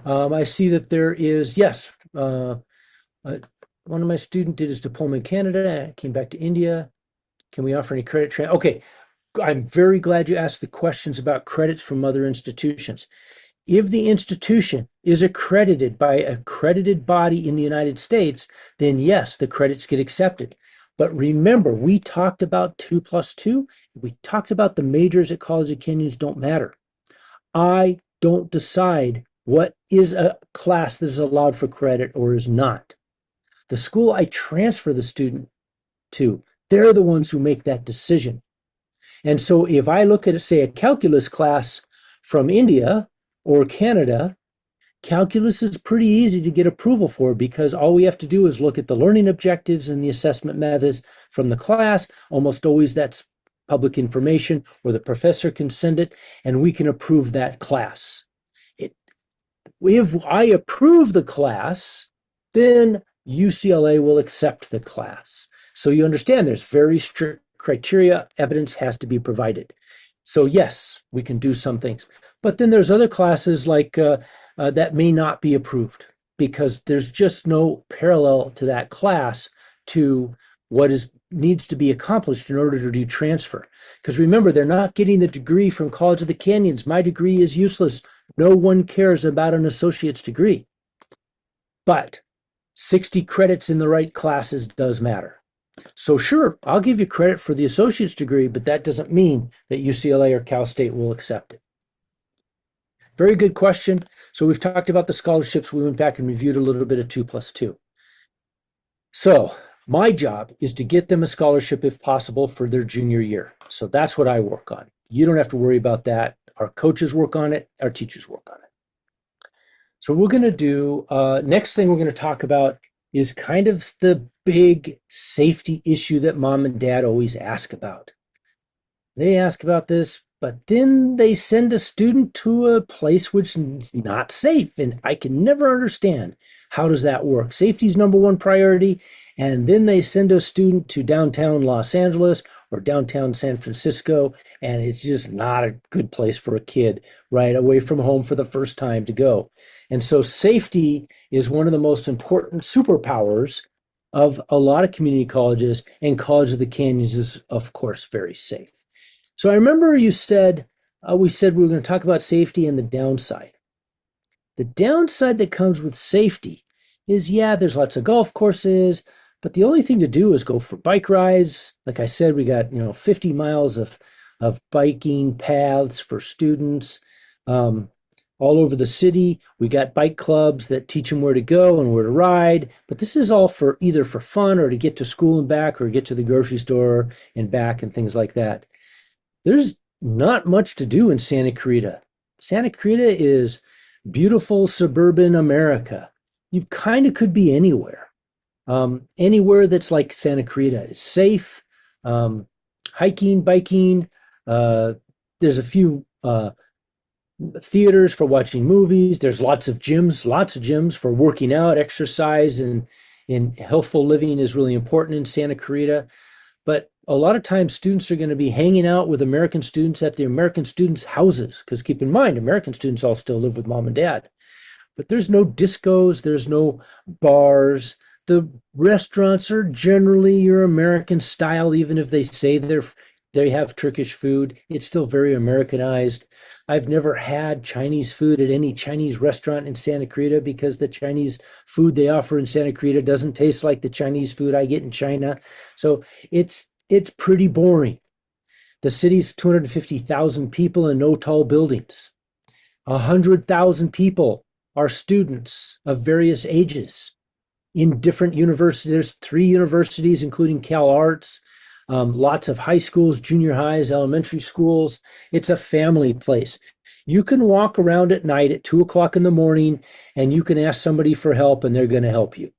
I see that there is, yes, one of my students did his diploma in Canada, came back to India. Can we offer any credit? Okay, I'm very glad you asked the questions about credits from other institutions. If the institution is accredited by an accredited body in the United States, then yes, the credits get accepted. But remember, we talked about 2+2. We talked about the majors at College of Canyons don't matter. I don't decide what is a class that is allowed for credit or is not. The school I transfer the student to, they're the ones who make that decision. And so if I look at, say, a calculus class from India or Canada, calculus is pretty easy to get approval for because all we have to do is look at the learning objectives and the assessment methods from the class. Almost always that's public information, or the professor can send it, and we can approve that class. If I approve the class, then UCLA will accept the class. So you understand there's very strict criteria. Evidence has to be provided. So yes, we can do some things. But then there's other classes like that may not be approved because there's just no parallel to that class to what needs to be accomplished in order to do transfer. Because remember, they're not getting the degree from College of the Canyons. My degree is useless. No one cares about an associate's degree. But 60 credits in the right classes does matter. So sure, I'll give you credit for the associate's degree, but that doesn't mean that UCLA or Cal State will accept it. Very good question. So we've talked about the scholarships. We went back and reviewed a little bit of 2+2. So my job is to get them a scholarship if possible for their junior year. So that's what I work on. You don't have to worry about that. Our coaches work on it. Our teachers work on it. So we're going to do, next thing we're going to talk about is kind of the big safety issue that mom and dad always ask about. They ask about this, but then they send a student to a place which is not safe. And I can never understand how does that work? Safety is number one priority. And then they send a student to downtown Los Angeles or downtown San Francisco, and it's just not a good place for a kid right away from home for the first time to go. And so safety is one of the most important superpowers of a lot of community colleges, and College of the Canyons is, of course, very safe. So I remember you said, we said we were going to talk about safety and the downside. The downside that comes with safety is, yeah, there's lots of golf courses, but the only thing to do is go for bike rides. Like I said, we got, 50 miles of biking paths for students all over the city. We got bike clubs that teach them where to go and where to ride. But this is all for either for fun or to get to school and back or get to the grocery store and back and things like that. There's not much to do in Santa Clarita. Santa Clarita is beautiful suburban America. You kind of could be anywhere. Anywhere that's like Santa Clarita is safe. Um, Hiking, biking. Uh, there's a few theaters for watching movies. There's lots of gyms for working out, exercise, and healthful living is really important in Santa Clarita. But a lot of times students are going to be hanging out with American students at the American students' houses, because keep in mind, American students all still live with mom and dad. But there's no discos, there's no bars. The restaurants are generally your American style, even if they say they have Turkish food. It's still very Americanized. I've never had Chinese food at any Chinese restaurant in Santa Clarita because the Chinese food they offer in Santa Clarita doesn't taste like the Chinese food I get in China. So it's pretty boring. The city's 250,000 people and no tall buildings. 100,000 people are students of various ages in different universities. There's 3 universities, including Cal Arts, lots of high schools, junior highs, elementary schools. It's a family place. You can walk around at night at 2 o'clock in the morning and you can ask somebody for help and they're going to help you.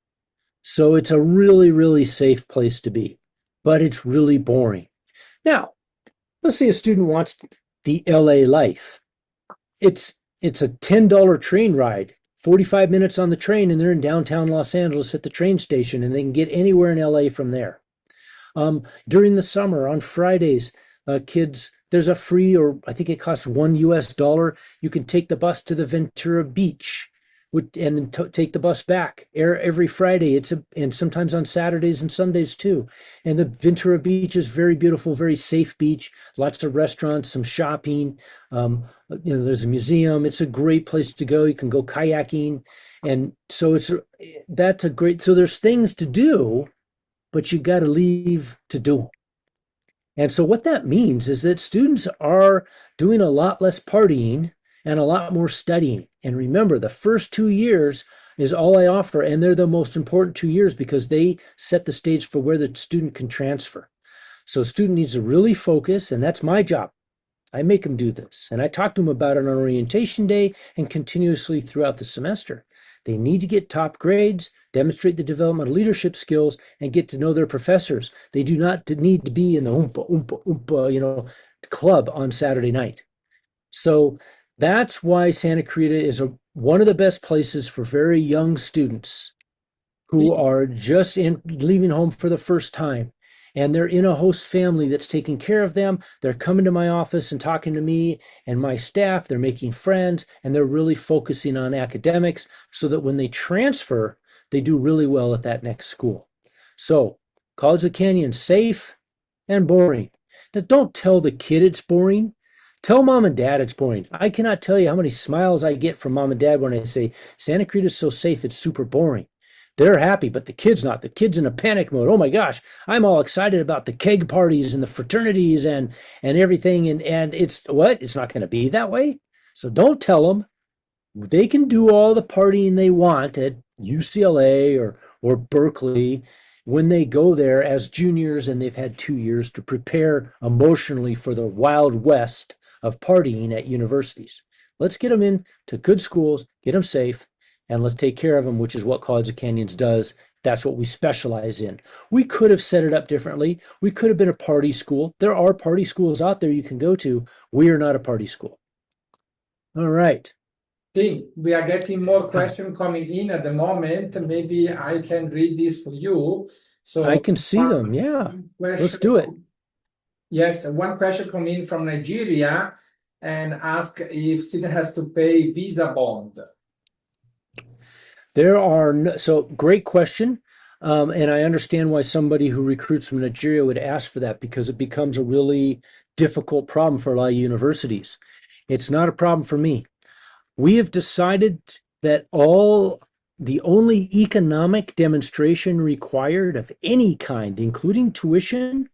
So it's a really, really safe place to be, but it's really boring. Now, let's say a student wants the LA life. It's a $10 train ride, 45 minutes on the train, and they're in downtown Los Angeles at the train station, and they can get anywhere in LA from there. During the summer on Fridays, kids, there's a free, or I think it costs $1. You can take the bus to the Ventura Beach and then take the bus back every Friday. And sometimes on Saturdays and Sundays too. And the Ventura Beach is very beautiful, very safe beach. Lots of restaurants, some shopping. There's a museum. It's a great place to go. You can go kayaking, and so that's a great. So there's things to do, but you got to leave to do them. And so what that means is that students are doing a lot less partying and a lot more studying. And remember, the first 2 years is all I offer, and they're the most important 2 years because they set the stage for where the student can transfer. So a student needs to really focus, and that's my job. I make them do this, and I talk to them about it on orientation day and continuously throughout the semester. They need to get top grades, demonstrate the development of leadership skills, and get to know their professors. They do not need to be in the oompa, club on Saturday night. So that's why Santa Clarita is one of the best places for very young students who are just leaving home for the first time. And they're in a host family that's taking care of them. They're coming to my office and talking to me and my staff. They're making friends, and they're really focusing on academics so that when they transfer, they do really well at that next school. So College of the Canyon, safe and boring. Now, don't tell the kid it's boring. Tell mom and dad it's boring. I cannot tell you how many smiles I get from mom and dad when I say Santa Cruz is so safe, it's super boring. They're happy, but the kid's not. The kid's in a panic mode. Oh my gosh, I'm all excited about the keg parties and the fraternities and everything. And it's what? It's not going to be that way. So don't tell them. They can do all the partying they want at UCLA or Berkeley when they go there as juniors and they've had 2 years to prepare emotionally for the wild west of partying at universities. Let's get them into good schools, get them safe, and let's take care of them, which is what College of Canyons does. That's what we specialize in. We could have set it up differently. We could have been a party school. There are party schools out there you can go to. We are not a party school. All right. Tim, we are getting more questions coming in at the moment. Maybe I can read this for you. I So can see one them. Yeah. Let's question, do it. yes, one question coming in from Nigeria and ask if student has to pay visa bond. There are no, so great question. And I understand why somebody who recruits from Nigeria would ask for that because it becomes a really difficult problem for a lot of universities. It's not a problem for me. We have decided that the only economic demonstration required of any kind, including tuition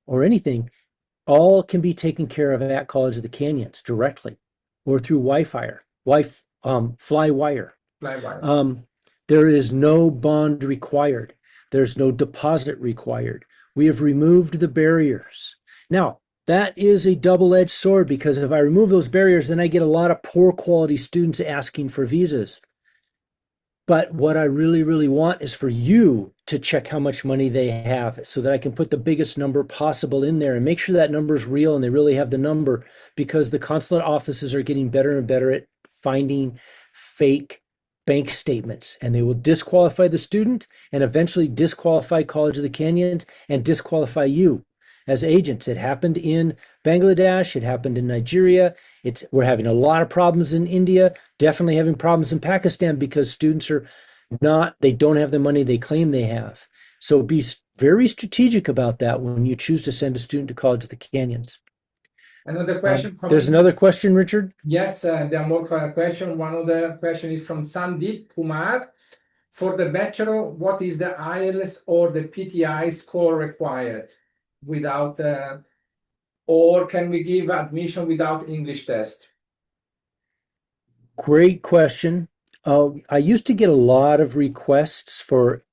or anything, all can be taken care of at College of the Canyons directly or through Wi-Fi, Flywire. There is no bond required. There's no deposit required. We have removed the barriers. Now, that is a double-edged sword because if I remove those barriers, then I get a lot of poor quality students asking for visas. But what I really, really want is for you to check how much money they have so that I can put the biggest number possible in there and make sure that number is real and they really have the number because the consulate offices are getting better and better at finding fake bank statements and they will disqualify the student and eventually disqualify College of the Canyons and disqualify you as agents. It happened in Bangladesh, it happened in Nigeria. We're having a lot of problems in India, definitely having problems in Pakistan because students they don't have the money they claim they have. So be very strategic about that when you choose to send a student to College of the Canyons. Another question. There's another question, Richard? Yes, there are more questions. One of the questions is from Sandeep Kumar. For the bachelor, what is the IELTS or the PTI score required without, or can we give admission without English test? Great question. I used to get a lot of requests for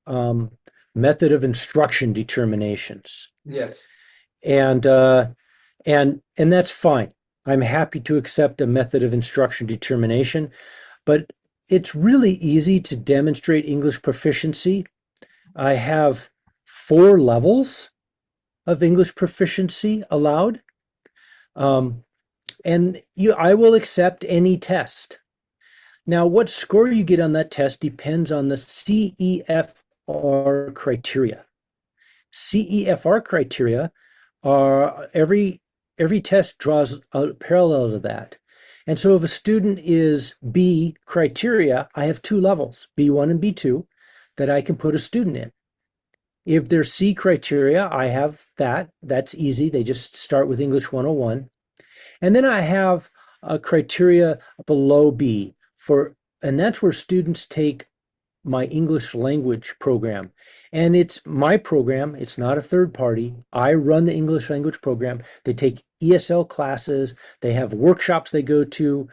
method of instruction determinations. Yes. And that's fine. I'm happy to accept a method of instruction determination, but it's really easy to demonstrate English proficiency. I have 4 levels of English proficiency allowed. I will accept any test. Now, what score you get on that test depends on the CEFR criteria. CEFR criteria are every test draws a parallel to that. And so if a student is B criteria, I have 2 levels, B1 and B2, that I can put a student in. If they're C criteria, I have that. That's easy. They just start with English 101. And then I have a criteria below B and that's where students take my English language program. And it's my program. It's not a third party. I run the English language program. They take ESL classes. They have workshops they go to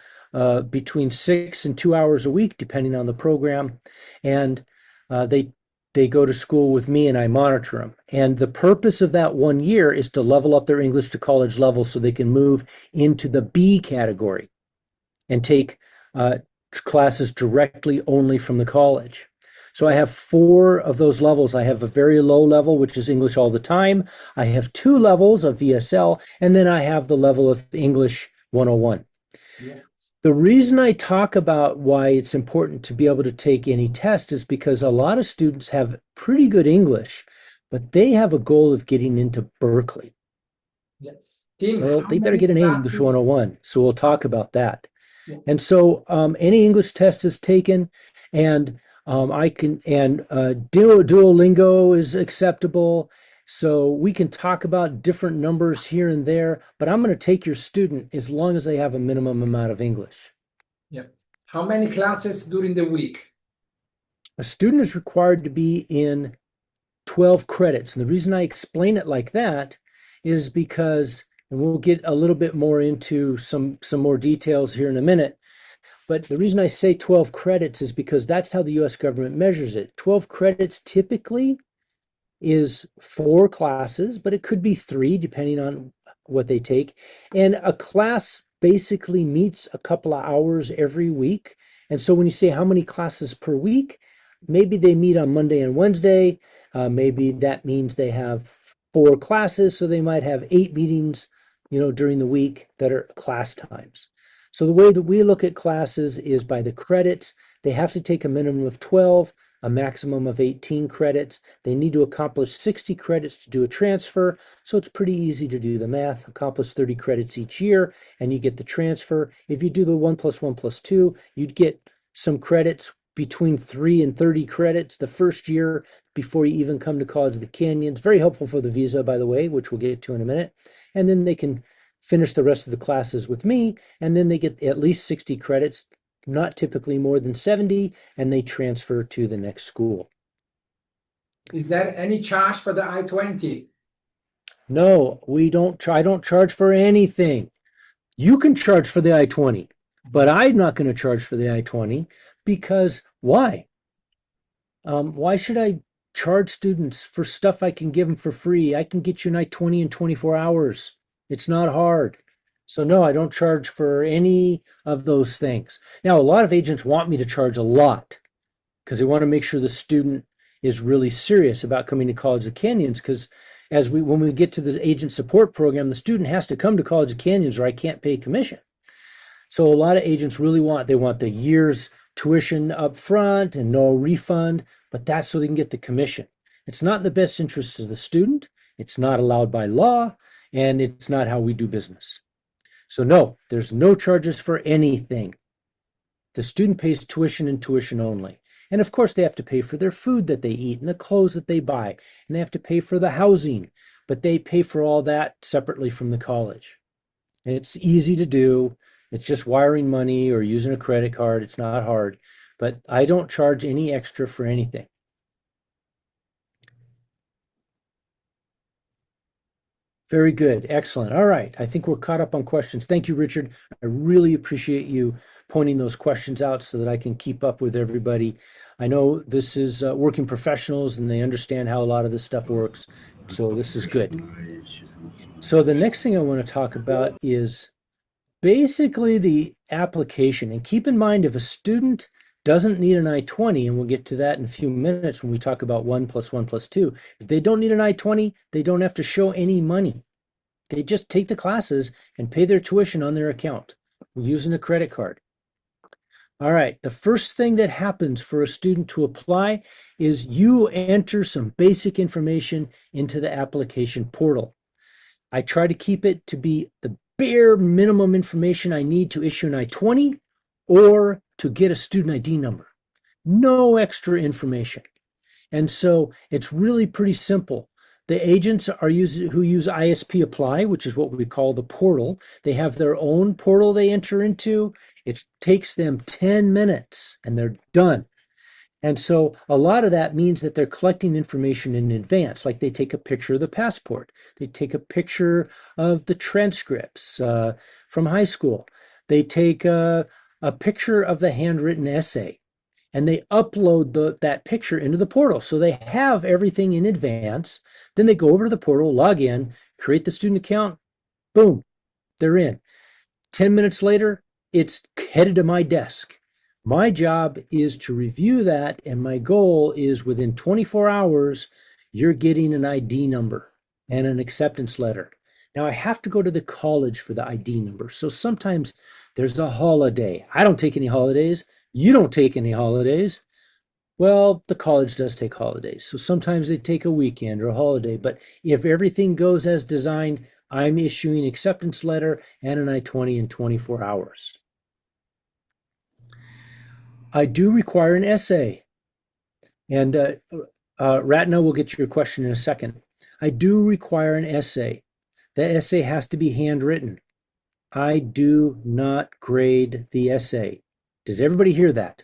between 6 and 2 hours a week, depending on the program. And they go to school with me and I monitor them. And the purpose of that 1 year is to level up their English to college level so they can move into the B category and take classes directly only from the college. So I have 4 of those levels. I have a very low level, which is English all the time. I have 2 levels of VSL, and then I have the level of English 101. Yeah. The reason I talk about why it's important to be able to take any test is because a lot of students have pretty good English, but they have a goal of getting into Berkeley. Yes. Tim, well, they better get an English 101. So we'll talk about that. Yeah. And so any English test is taken, and Duolingo is acceptable. So we can talk about different numbers here and there, but I'm going to take your student as long as they have a minimum amount of English. Yeah. How many classes during the week? A student is required to be in 12 credits. And the reason I explain it like that is because, and we'll get a little bit more into some more details here in a minute, but the reason I say 12 credits is because that's how the US government measures it. 12 credits typically is 4 classes, but it could be 3 depending on what they take. And a class basically meets a couple of hours every week, And so when you say how many classes per week, maybe they meet on Monday and Wednesday. Maybe that means they have 4 classes, so they might have 8 meetings, during the week that are class times. So the way that we look at classes is by the credits. They have to take a minimum of 12, a maximum of 18 credits. They need to accomplish 60 credits to do a transfer. So it's pretty easy to do the math. Accomplish 30 credits each year, and you get the transfer. If you do the 1 plus 1 plus 2, you'd get some credits between 3 and 30 credits the first year before you even come to College of the Canyons. Very helpful for the visa, by the way, which we'll get to in a minute. And then they can finish the rest of the classes with me, and then they get at least 60 credits, not typically more than 70, and they transfer to the next school. Is there any charge for the I-20? No, I don't charge for anything. You can charge for the I-20, but I'm not going to charge for the I-20 because why? Why should I charge students for stuff I can give them for free? I can get you an I-20 in 24 hours. It's not hard. So no, I don't charge for any of those things. Now, a lot of agents want me to charge a lot because they want to make sure the student is really serious about coming to College of Canyons, because when we get to the agent support program, the student has to come to College of Canyons or I can't pay commission. So a lot of agents really want the year's tuition up front and no refund, but that's so they can get the commission. It's not in the best interest of the student. It's not allowed by law, and it's not how we do business. So no, there's no charges for anything. The student pays tuition and tuition only. And of course, they have to pay for their food that they eat and the clothes that they buy, and they have to pay for the housing, but they pay for all that separately from the college. And it's easy to do. It's just wiring money or using a credit card. It's not hard, but I don't charge any extra for anything. Very good. Excellent. All right. I think we're caught up on questions. Thank you, Richard. I really appreciate you pointing those questions out so that I can keep up with everybody. I know this is working professionals and they understand how a lot of this stuff works. So this is good. So the next thing I want to talk about is basically the application. And keep in mind, if a student doesn't need an I-20, and we'll get to that in a few minutes when we talk about 1 plus 1 plus 2, if they don't need an I-20, they don't have to show any money. They just take the classes and pay their tuition on their account using a credit card. All right, the first thing that happens for a student to apply is you enter some basic information into the application portal. I try to keep it to be the bare minimum information I need to issue an I-20 or to get a student ID number. No extra information. And so it's really pretty simple. The agents who use ISP Apply, which is what we call the portal, they have their own portal they enter into. It takes them 10 minutes and they're done. And so a lot of that means that they're collecting information in advance, like they take a picture of the passport, they take a picture of the transcripts from high school, they take a picture of the handwritten essay, and they upload that picture into the portal. So they have everything in advance. Then they go over to the portal, log in, create the student account, boom, they're in. 10 minutes later, it's headed to my desk. My job is to review that, and my goal is within 24 hours, you're getting an ID number and an acceptance letter. Now, I have to go to the college for the ID number. So sometimes there's a holiday. I don't take any holidays. You don't take any holidays. Well, the college does take holidays. So sometimes they take a weekend or a holiday. But if everything goes as designed, I'm issuing acceptance letter and an I-20 in 24 hours. I do require an essay. And Ratna will get to your question in a second. I do require an essay. The essay has to be handwritten. I do not grade the essay. Does everybody hear that?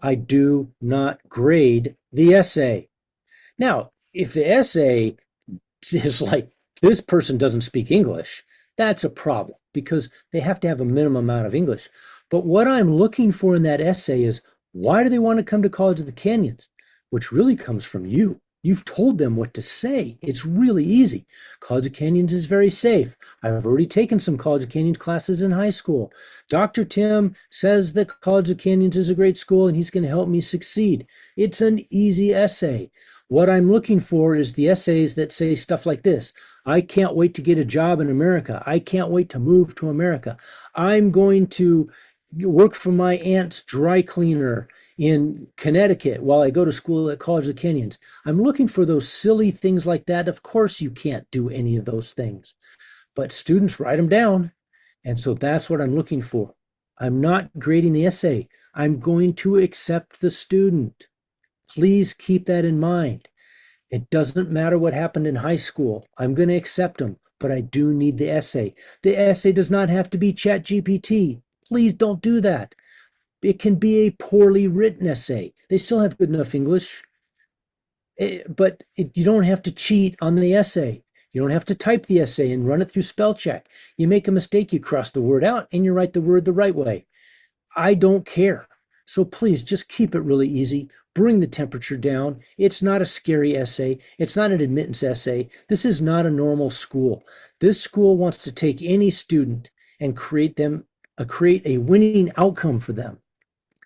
I do not grade the essay. Now, if the essay is like, this person doesn't speak English, that's a problem because they have to have a minimum amount of English. But what I'm looking for in that essay is, why do they want to come to College of the Canyons? Which really comes from you. You've told them what to say. It's really easy. College of Canyons is very safe. I've already taken some College of Canyons classes in high school. Dr. Tim says that College of Canyons is a great school and he's going to help me succeed. It's an easy essay. What I'm looking for is the essays that say stuff like this. I can't wait to get a job in America. I can't wait to move to America. I'm going to work for my aunt's dry cleaner in Connecticut while I go to school at College of Canyons. I'm looking for those silly things like that. Of course, you can't do any of those things, but students write them down. And so that's what I'm looking for. I'm not grading the essay. I'm going to accept the student. Please keep that in mind. It doesn't matter what happened in high school. I'm going to accept them, but I do need the essay. The essay does not have to be Chat GPT. Please don't do that. It can be a poorly written essay. They still have good enough English, you don't have to cheat on the essay. You don't have to type the essay and run it through spell check. You make a mistake, you cross the word out, and you write the word the right way. I don't care. So please just keep it really easy. Bring the temperature down. It's not a scary essay. It's not an admittance essay. This is not a normal school. This school wants to take any student and create a winning outcome for them.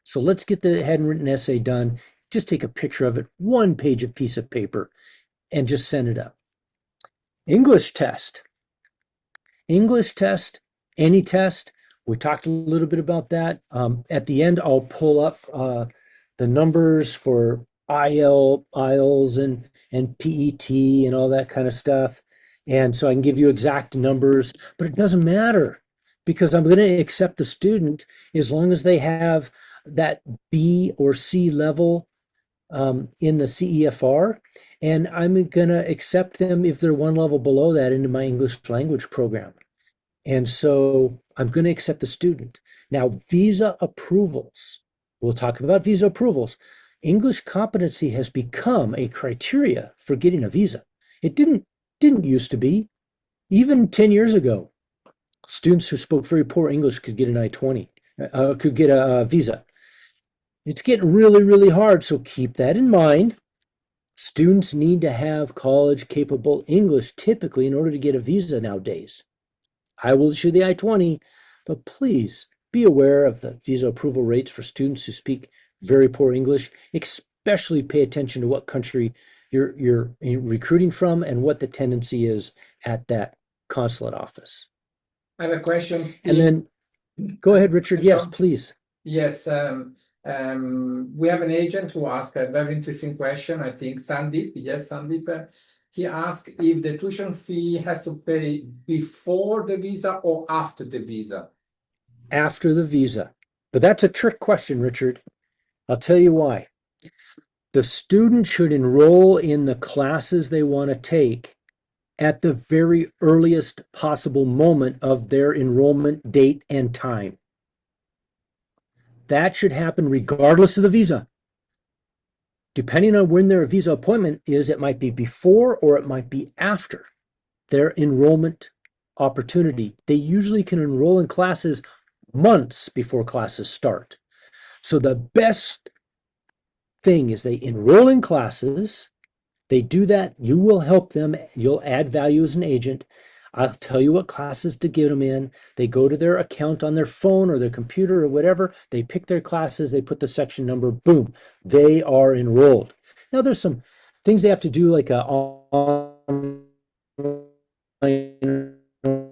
So let's get the handwritten essay done. Just take a picture of it, one page of piece of paper, and just send it up. English test. English test, any test. We talked a little bit about that. At the end, I'll pull up the numbers for IELTS and PET and all that kind of stuff. And so I can give you exact numbers, but it doesn't matter because I'm going to accept the student as long as they have that B or C level in the CEFR, and I'm going to accept them if they're one level below that into my English language program. And so I'm going to accept the student. Now, visa approvals. We'll talk about visa approvals. English competency has become a criteria for getting a visa. It didn't used to be. Even 10 years ago, students who spoke very poor English could get an I-20, could get a visa. It's getting really, really hard, so keep that in mind. Students need to have college-capable English typically in order to get a visa nowadays. I will issue the I-20, but please be aware of the visa approval rates for students who speak very poor English. Especially pay attention to what country you're recruiting from and what the tendency is at that consulate office. I have a question, Steve. And then, go ahead, Richard. Yes, please. Yes, we have an agent who asked a very interesting question. I think Sandeep. Yes, Sandeep. He asked if the tuition fee has to pay before the visa or after the visa. After the visa. But that's a trick question, Richard. I'll tell you why. The student should enroll in the classes they want to take at the very earliest possible moment of their enrollment date and time. That should happen regardless of the visa. Depending on when their visa appointment is, it might be before or it might be after their enrollment opportunity. They usually can enroll in classes months before classes start. So the best thing is they enroll in classes. They do that. You will help them. You'll add value as an agent. I'll tell you what classes to get them in. They go to their account on their phone or their computer or whatever. They pick their classes. They put the section number. Boom. They are enrolled. Now, there's some things they have to do, like a online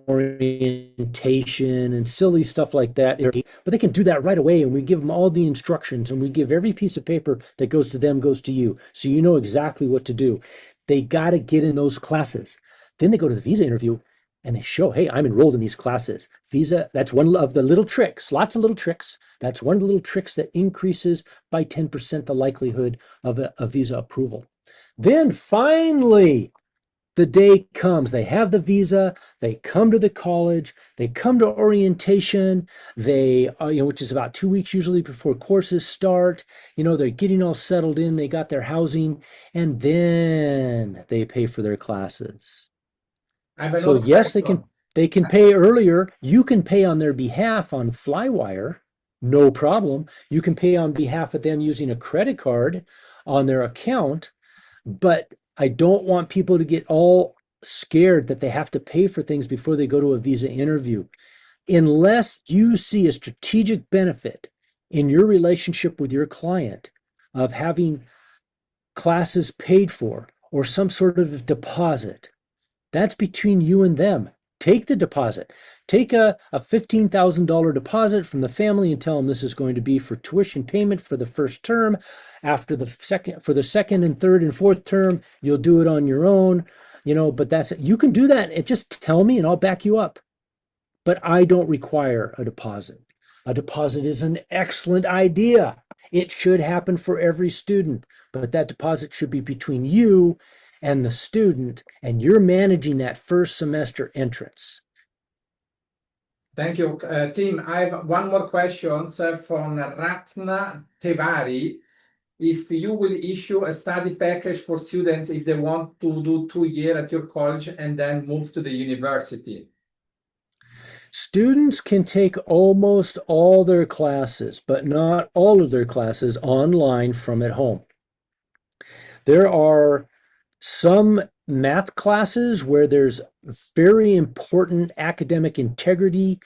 orientation and silly stuff like that, but they can do that right away, and we give them all the instructions, and we give every piece of paper that goes to them goes to you, so you know exactly what to do. They got to get in those classes. Then they go to the visa interview and they show, hey, I'm enrolled in these classes. Visa, that's one of the little tricks, lots of little tricks. That's one of the little tricks that increases by 10% the likelihood of a visa approval. Then finally, the day comes, they have the visa, they come to the college, they come to orientation, they, which is about 2 weeks usually before courses start, they're getting all settled in, they got their housing, and then they pay for their classes. So yes, they can pay earlier. You can pay on their behalf on Flywire, no problem. You can pay on behalf of them using a credit card on their account. But I don't want people to get all scared that they have to pay for things before they go to a visa interview. Unless you see a strategic benefit in your relationship with your client of having classes paid for or some sort of deposit, that's between you and them. Take the deposit. Take a $15,000 deposit from the family and tell them this is going to be for tuition payment for the first term. After the second, for the second and third and fourth term, you'll do it on your own. But that's it. You can do that and just tell me and I'll back you up. But I don't require a deposit. A deposit is an excellent idea. It should happen for every student, but that deposit should be between you and the student, and you're managing that first semester entrance. Thank you, Tim. I have one more question from Ratna Tevari. If you will issue a study package for students if they want to do 2 years at your college and then move to the university. Students can take almost all their classes, but not all of their classes online from at home. There are some math classes where there's very important academic integrity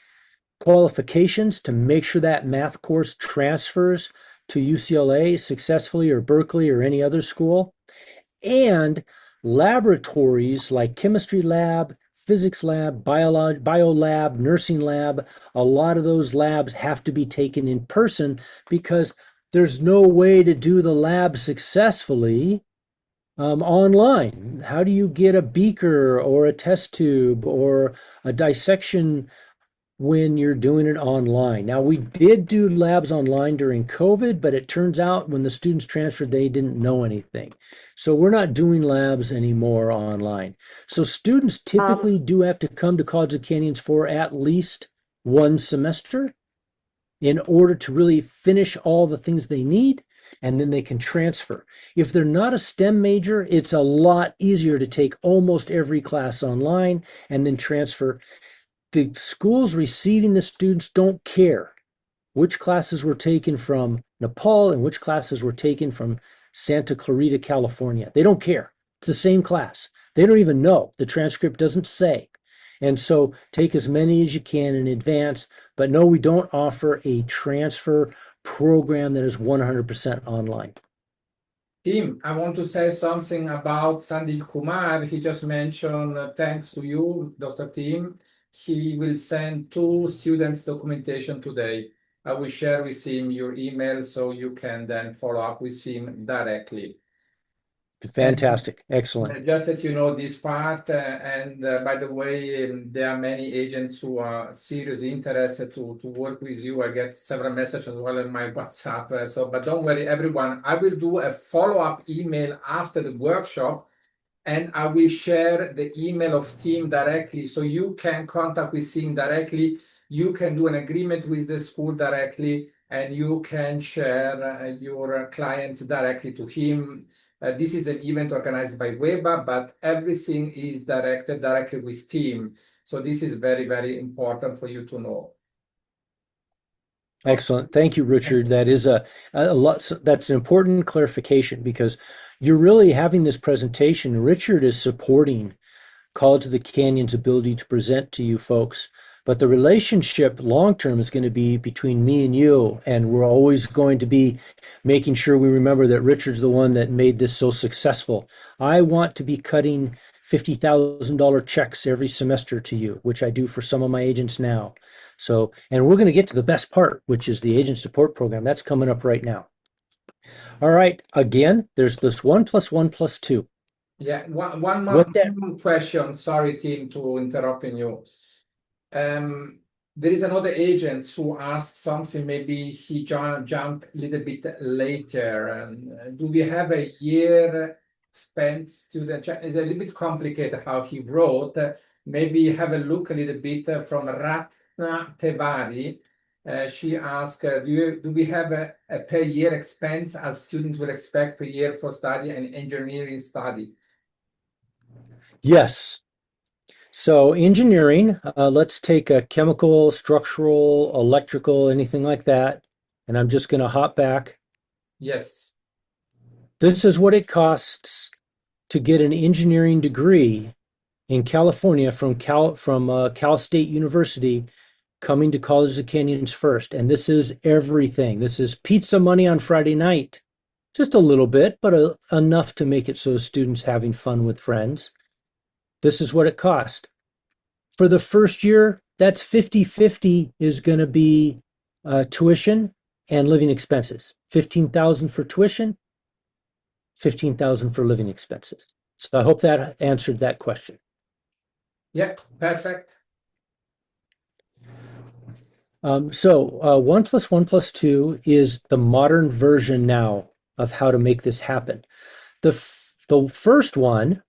qualifications to make sure that math course transfers to UCLA successfully or Berkeley or any other school. And laboratories like chemistry lab, physics lab, bio lab, nursing lab, a lot of those labs have to be taken in person because there's no way to do the lab successfully online. How do you get a beaker or a test tube or a dissection when you're doing it online? Now, we did do labs online during COVID, but it turns out when the students transferred, they didn't know anything. So we're not doing labs anymore online. So students typically do have to come to College of Canyons for at least one semester in order to really finish all the things they need, and then they can transfer. If they're not a STEM major, it's a lot easier to take almost every class online and then transfer. The schools receiving the students don't care which classes were taken from Nepal and which classes were taken from Santa Clarita, California. They don't care. It's the same class. They don't even know. The transcript doesn't say. And so take as many as you can in advance. But no, we don't offer a transfer program that is 100% online. Tim, I want to say something about Sandeep Kumar. He just mentioned, thanks to you, Dr. Tim, he will send 2 students documentation today. I will share with him your email so you can then follow up with him directly. Fantastic. Excellent. Just that you know this part, and by the way, there are many agents who are seriously interested to work with you. I get several messages as well in my WhatsApp. But don't worry, everyone. I will do a follow-up email after the workshop, and I will share the email of Tim directly, so you can contact with him directly. You can do an agreement with the school directly, and you can share your clients directly to him. This is an event organized by WEBA, but everything is directed directly with Tim. So this is very, very important for you to know. Excellent. Thank you, Richard. That is a lot. That's an important clarification because you're really having this presentation. Richard is supporting College of the Canyon's ability to present to you folks. But the relationship long term is going to be between me and you. And we're always going to be making sure we remember that Richard's the one that made this so successful. I want to be cutting $50,000 checks every semester to you, which I do for some of my agents now. So, and we're going to get to the best part, which is the agent support program. That's coming up right now. All right. Again, there's this 1 + 1 + 2. Yeah, one more What that question. Sorry, Tim, to interrupting you. There is another agent who asked something, maybe he jumped a little bit later. Do we have a year spent student? It's a little bit complicated how he wrote. Maybe have a look a little bit from Ratna Tevari. She asked, do we have a per year expense as students will expect per year for study and engineering study? Yes. So engineering, let's take a chemical, structural, electrical, anything like that. And I'm just going to hop back. Yes. This is what it costs to get an engineering degree in California from Cal State University coming to College of the Canyons first. And this is everything. This is pizza money on Friday night. Just a little bit, but enough to make it so the students having fun with friends. This is what it cost. For the first year, that's 50-50 is going to be tuition and living expenses. 15,000 for tuition, 15,000 for living expenses. So I hope that answered that question. Yeah, perfect. So 1 + 1 + 2 is the modern version now of how to make this happen. The first one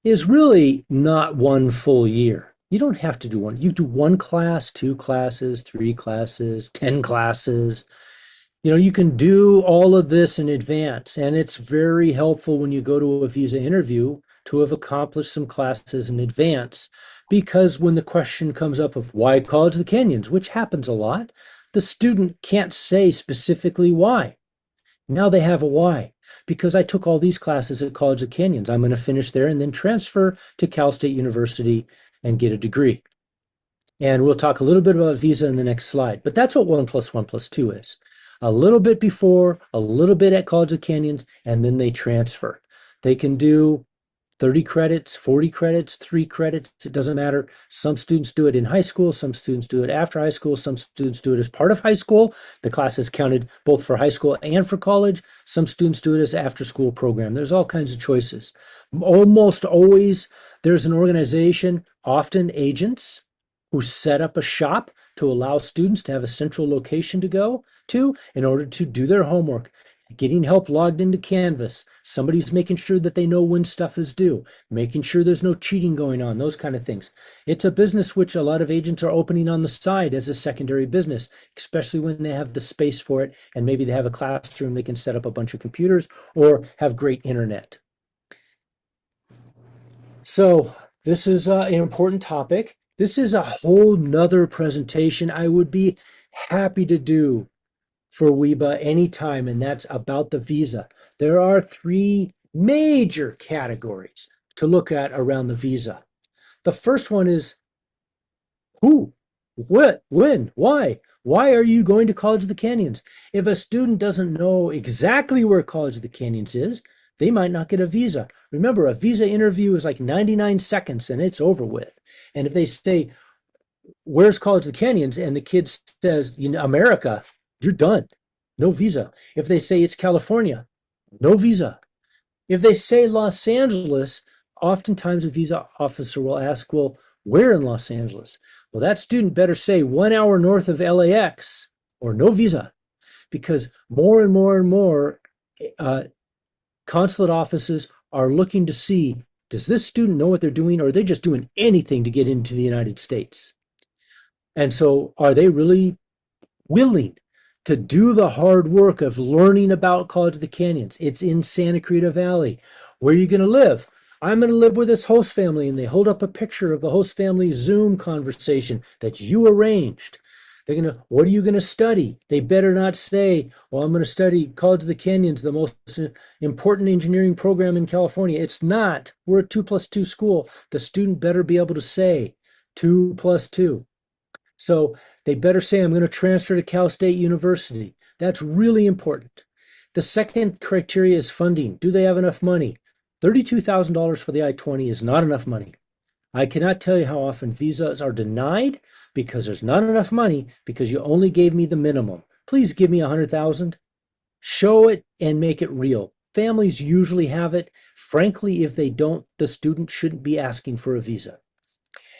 is really not one full year. You don't have to do one. You do one class, two classes, three classes, 10 classes. You know, you can do all of this in advance, and it's very helpful when you go to a visa interview to have accomplished some classes in advance, because when the question comes up of why College of the Canyons, which happens a lot, the student can't say specifically why. Now they have a why. Because I took all these classes at College of the Canyons, I'm going to finish there and then transfer to Cal State University and get a degree. And we'll talk a little bit about visa in the next slide. But that's what 1 + 1 + 2 is. A little bit before, a little bit at College of the Canyons, and then they transfer. They can do 30 credits, 40 credits, 3 credits, it doesn't matter. Some students do it in high school, some students do it after high school, some students do it as part of high school. The class is counted both for high school and for college. Some students do it as after school program. There's all kinds of choices. Almost always there's an organization, often agents, who set up a shop to allow students to have a central location to go to in order to do their homework. Getting help logged into Canvas, somebody's making sure that they know when stuff is due, making sure there's no cheating going on, those kind of things. It's a business which a lot of agents are opening on the side as a secondary business, especially when they have the space for it, and maybe they have a classroom they can set up a bunch of computers or have great internet. So this is an important topic. This is a whole nother presentation I would be happy to do for WEBA anytime, and that's about the visa. There are 3 major categories to look at around the visa. The first one is who, what, when, why? Why are you going to College of the Canyons? If a student doesn't know exactly where College of the Canyons is, they might not get a visa. Remember, a visa interview is like 99 seconds and it's over with. And if they say, where's College of the Canyons? And the kid says, America, you're done. No visa. If they say it's California, no visa. If they say Los Angeles, oftentimes a visa officer will ask, well, where in Los Angeles? Well, that student better say 1 hour north of LAX or no visa, because more and more and more consulate offices are looking to see, does this student know what they're doing, or are they just doing anything to get into the United States? And so are they really willing to do the hard work of learning about College of the Canyons? It's in Santa Cruz Valley. Where are you going to live? I'm going to live with this host family. And they hold up a picture of the host family's Zoom conversation that you arranged. They're going to, what are you going to study? They better not say, well, I'm going to study College of the Canyons, the most important engineering program in California. It's not. We're a 2+2 school. The student better be able to say 2+2. So they better say, I'm going to transfer to Cal State University. That's really important. The second criteria is funding. Do they have enough money? $32,000 for the I-20 is not enough money. I cannot tell you how often visas are denied because there's not enough money, because you only gave me the minimum. Please give me $100,000. Show it and make it real. Families usually have it. Frankly, if they don't, the student shouldn't be asking for a visa.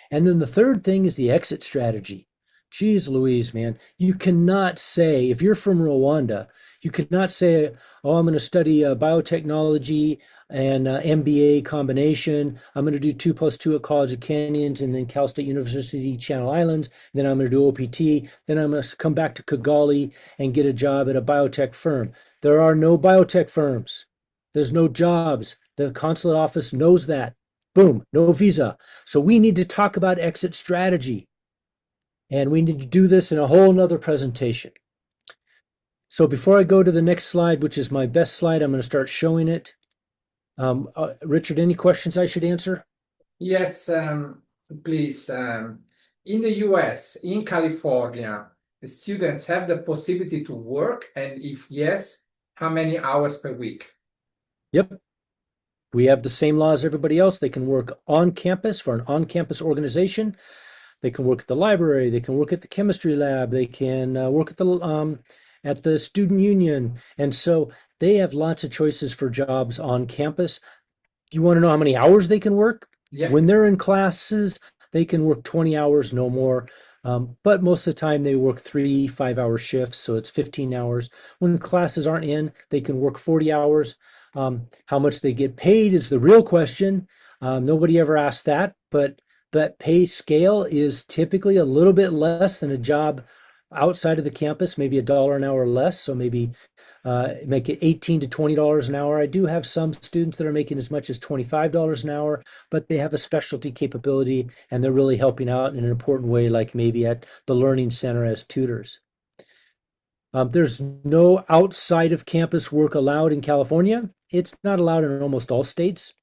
And then the third thing is the exit strategy. Geez Louise, man, you cannot say, if you're from Rwanda, you cannot say, oh, I'm going to study biotechnology and MBA combination. I'm going to do 2+2 at College of Canyons and then Cal State University, Channel Islands. Then I'm going to do OPT. Then I'm going to come back to Kigali and get a job at a biotech firm. There are no biotech firms. There's no jobs. The consulate office knows that. Boom, no visa. So we need to talk about exit strategy. And we need to do this in a whole nother presentation. So before I go to the next slide, which is my best slide, I'm going to start showing it. Richard, any questions I should answer? Yes, please. In the US, in California, the students have the possibility to work, and if yes, how many hours per week? Yep. We have the same law as everybody else. They can work on campus for an on-campus organization. They can work at the library. They can work at the chemistry lab. They can work at the student union. And so they have lots of choices for jobs on campus. Do you want to know how many hours they can work? Yeah. When they're in classes, they can work 20 hours, no more. But most of the time they work 3 5-hour shifts, so it's 15 hours. When classes aren't in, they can work 40 hours. How much they get paid is the real question. Nobody ever asked that, but that pay scale is typically a little bit less than a job outside of the campus, maybe $1 an hour less. So maybe make it $18 to $20 an hour. I do have some students that are making as much as $25 an hour, but they have a specialty capability and they're really helping out in an important way, like maybe at the Learning Center as tutors. There's no outside of campus work allowed in California. It's not allowed in almost all states.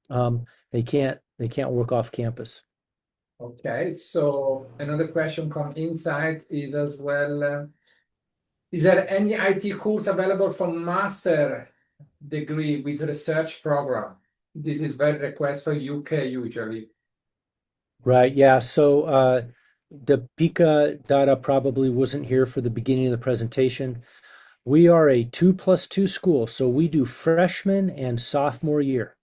They can't work off campus. Okay, so another question from inside is as well, is there any IT course available for master degree with research program? This is very request for UK usually. Right, yeah. So the Pika data probably wasn't here for the beginning of the presentation. We are a 2+2 school, so we do freshman and sophomore year.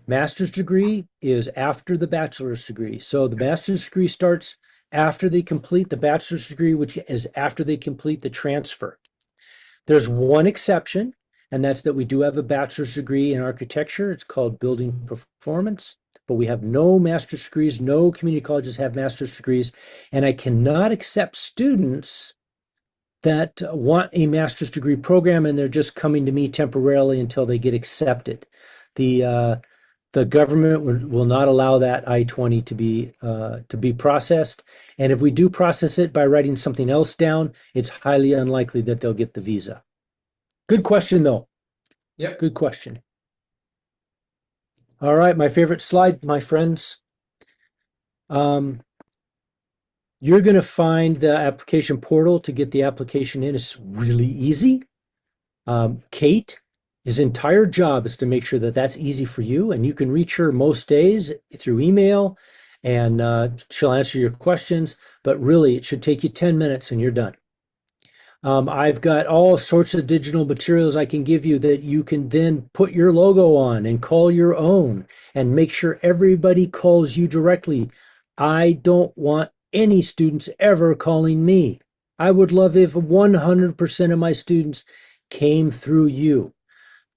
Master's degree is after the bachelor's degree. So the master's degree starts after they complete the bachelor's degree, which is after they complete the transfer. There's one exception, and that's that we do have a bachelor's degree in architecture. It's called building performance, but we have no master's degrees. No community colleges have master's degrees, and I cannot accept students that want a master's degree program and they're just coming to me temporarily until they get accepted. The government will not allow that I-20 to be processed, and if we do process it by writing something else down, it's highly unlikely that they'll get the visa. Good question, though. Yep. Good question. All right, my favorite slide, my friends. You're going to find the application portal to get the application in. It's really easy. Kate, his entire job is to make sure that that's easy for you, and you can reach her most days through email, and she'll answer your questions. But really, it should take you 10 minutes and you're done. I've got all sorts of digital materials I can give you that you can then put your logo on and call your own and make sure everybody calls you directly. I don't want any students ever calling me. I would love if 100% of my students came through you.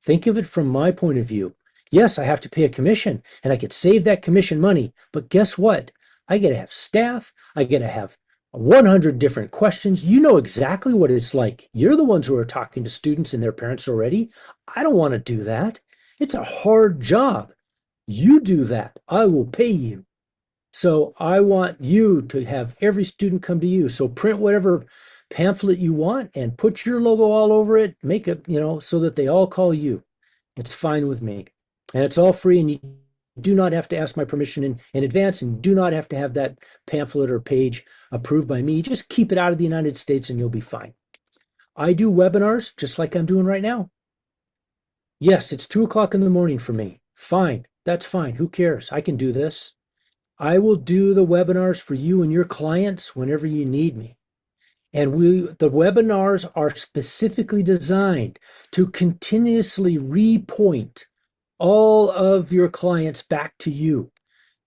Think of it from my point of view. Yes, I have to pay a commission and I could save that commission money, but guess what? I get to have staff. I get to have 100 different questions. You know exactly what it's like. You're the ones who are talking to students and their parents already. I don't want to do that. It's a hard job. You do that. I will pay you. So I want you to have every student come to you. So print whatever pamphlet you want and put your logo all over it. Make it, so that they all call you. It's fine with me. And it's all free, and you do not have to ask my permission in advance, and do not have to have that pamphlet or page approved by me. Just keep it out of the United States and you'll be fine. I do webinars just like I'm doing right now. Yes, it's 2 o'clock in the morning for me. Fine. That's fine. Who cares? I can do this. I will do the webinars for you and your clients whenever you need me. And the webinars are specifically designed to continuously repoint all of your clients back to you.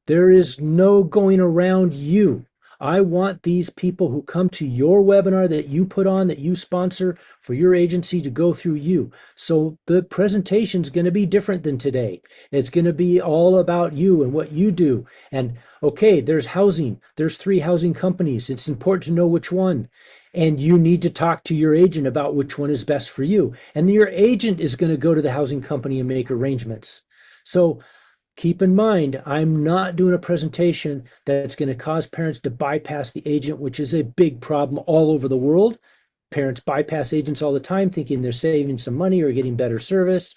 There is no going around you. I want these people who come to your webinar that you put on, that you sponsor for your agency, to go through you. So the presentation is going to be different than today. It's going to be all about you and what you do. And okay, there's housing. There's 3 housing companies. It's important to know which one. And you need to talk to your agent about which one is best for you. And your agent is going to go to the housing company and make arrangements. So keep in mind, I'm not doing a presentation that's going to cause parents to bypass the agent, which is a big problem all over the world. Parents bypass agents all the time, thinking they're saving some money or getting better service.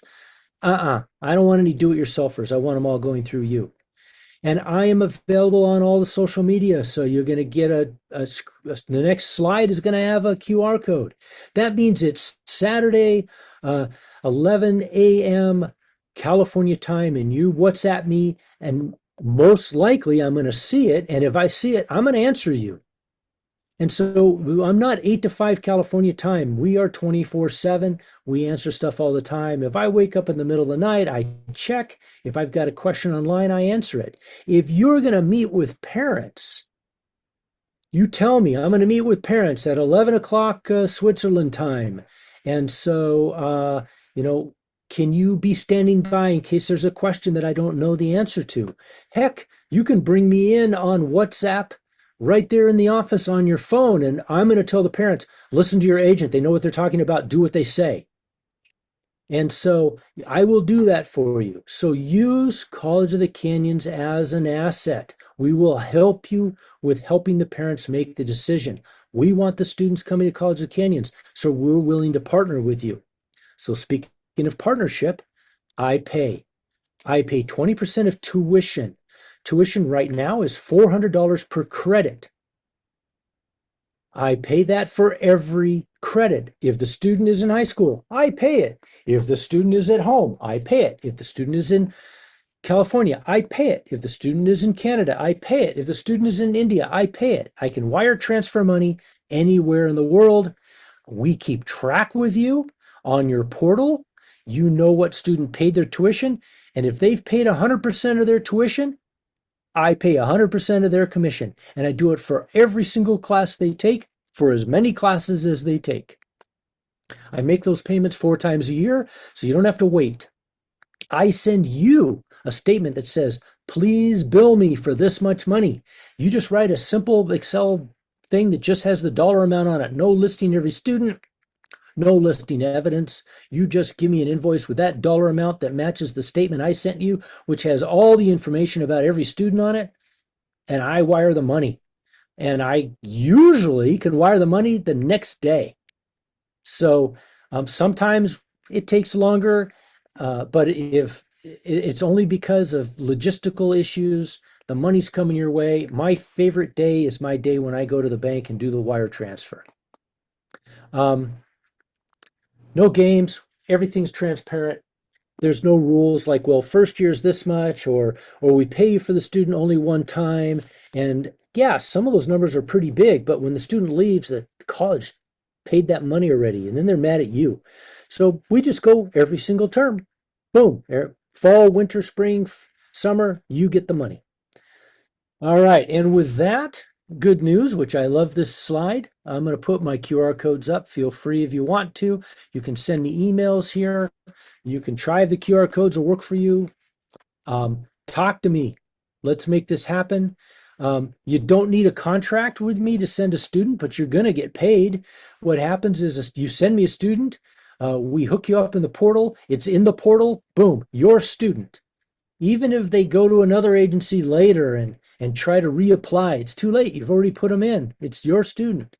I don't want any do-it-yourselfers. I want them all going through you. And I am available on all the social media. So you're going to get the next slide is going to have a QR code. That means it's Saturday, 11 a.m. California time, and you WhatsApp me, and most likely I'm going to see it. And if I see it, I'm going to answer you. And so I'm not 8 to 5 California time. We are 24/7. We answer stuff all the time. If I wake up in the middle of the night, I check. If I've got a question online, I answer it. If you're going to meet with parents, you tell me I'm going to meet with parents at 11 o'clock Switzerland time. And so, can you be standing by in case there's a question that I don't know the answer to? Heck, you can bring me in on WhatsApp right there in the office on your phone. And I'm going to tell the parents, listen to your agent. They know what they're talking about. Do what they say. And so I will do that for you. So use College of the Canyons as an asset. We will help you with helping the parents make the decision. We want the students coming to College of the Canyons, so we're willing to partner with you. So speaking of partnership, I pay. I pay 20% of tuition. Tuition right now is $400 per credit. I pay that for every credit. If the student is in high school, I pay it. If the student is at home, I pay it. If the student is in California, I pay it. If the student is in Canada, I pay it. If the student is in India, I pay it. I can wire transfer money anywhere in the world. We keep track with you on your portal. You know what student paid their tuition. And if they've paid 100% of their tuition, I pay 100% of their commission, and I do it for every single class they take, for as many classes as they take. I make those payments 4 times a year, so you don't have to wait. I send you a statement that says, please bill me for this much money. You just write a simple Excel thing that just has the dollar amount on it. No listing every student, no listing evidence. You just give me an invoice with that dollar amount that matches the statement I sent you, which has all the information about every student on it, and I wire the money. And I usually can wire the money the next day. So sometimes it takes longer, but if it's only because of logistical issues, the money's coming your way. My favorite day is my day when I go to the bank and do the wire transfer. Um, no games, everything's transparent. There's no rules like, well, first year's this much, or we pay you for the student only one time. And yeah, some of those numbers are pretty big, but when the student leaves, the college paid that money already, and then they're mad at you. So we just go every single term. Boom. Fall, winter, spring, summer, you get the money. All right. And with that, good news, which I love this slide. I'm going to put my QR codes up. Feel free if you want to. You can send me emails here. You can try if the QR codes will work for you. Talk to me. Let's make this happen. You don't need a contract with me to send a student, but you're going to get paid. What happens is you send me a student. We hook you up in the portal. It's in the portal. Boom, your student. Even if they go to another agency later and try to reapply, it's too late. You've already put them in. It's your student.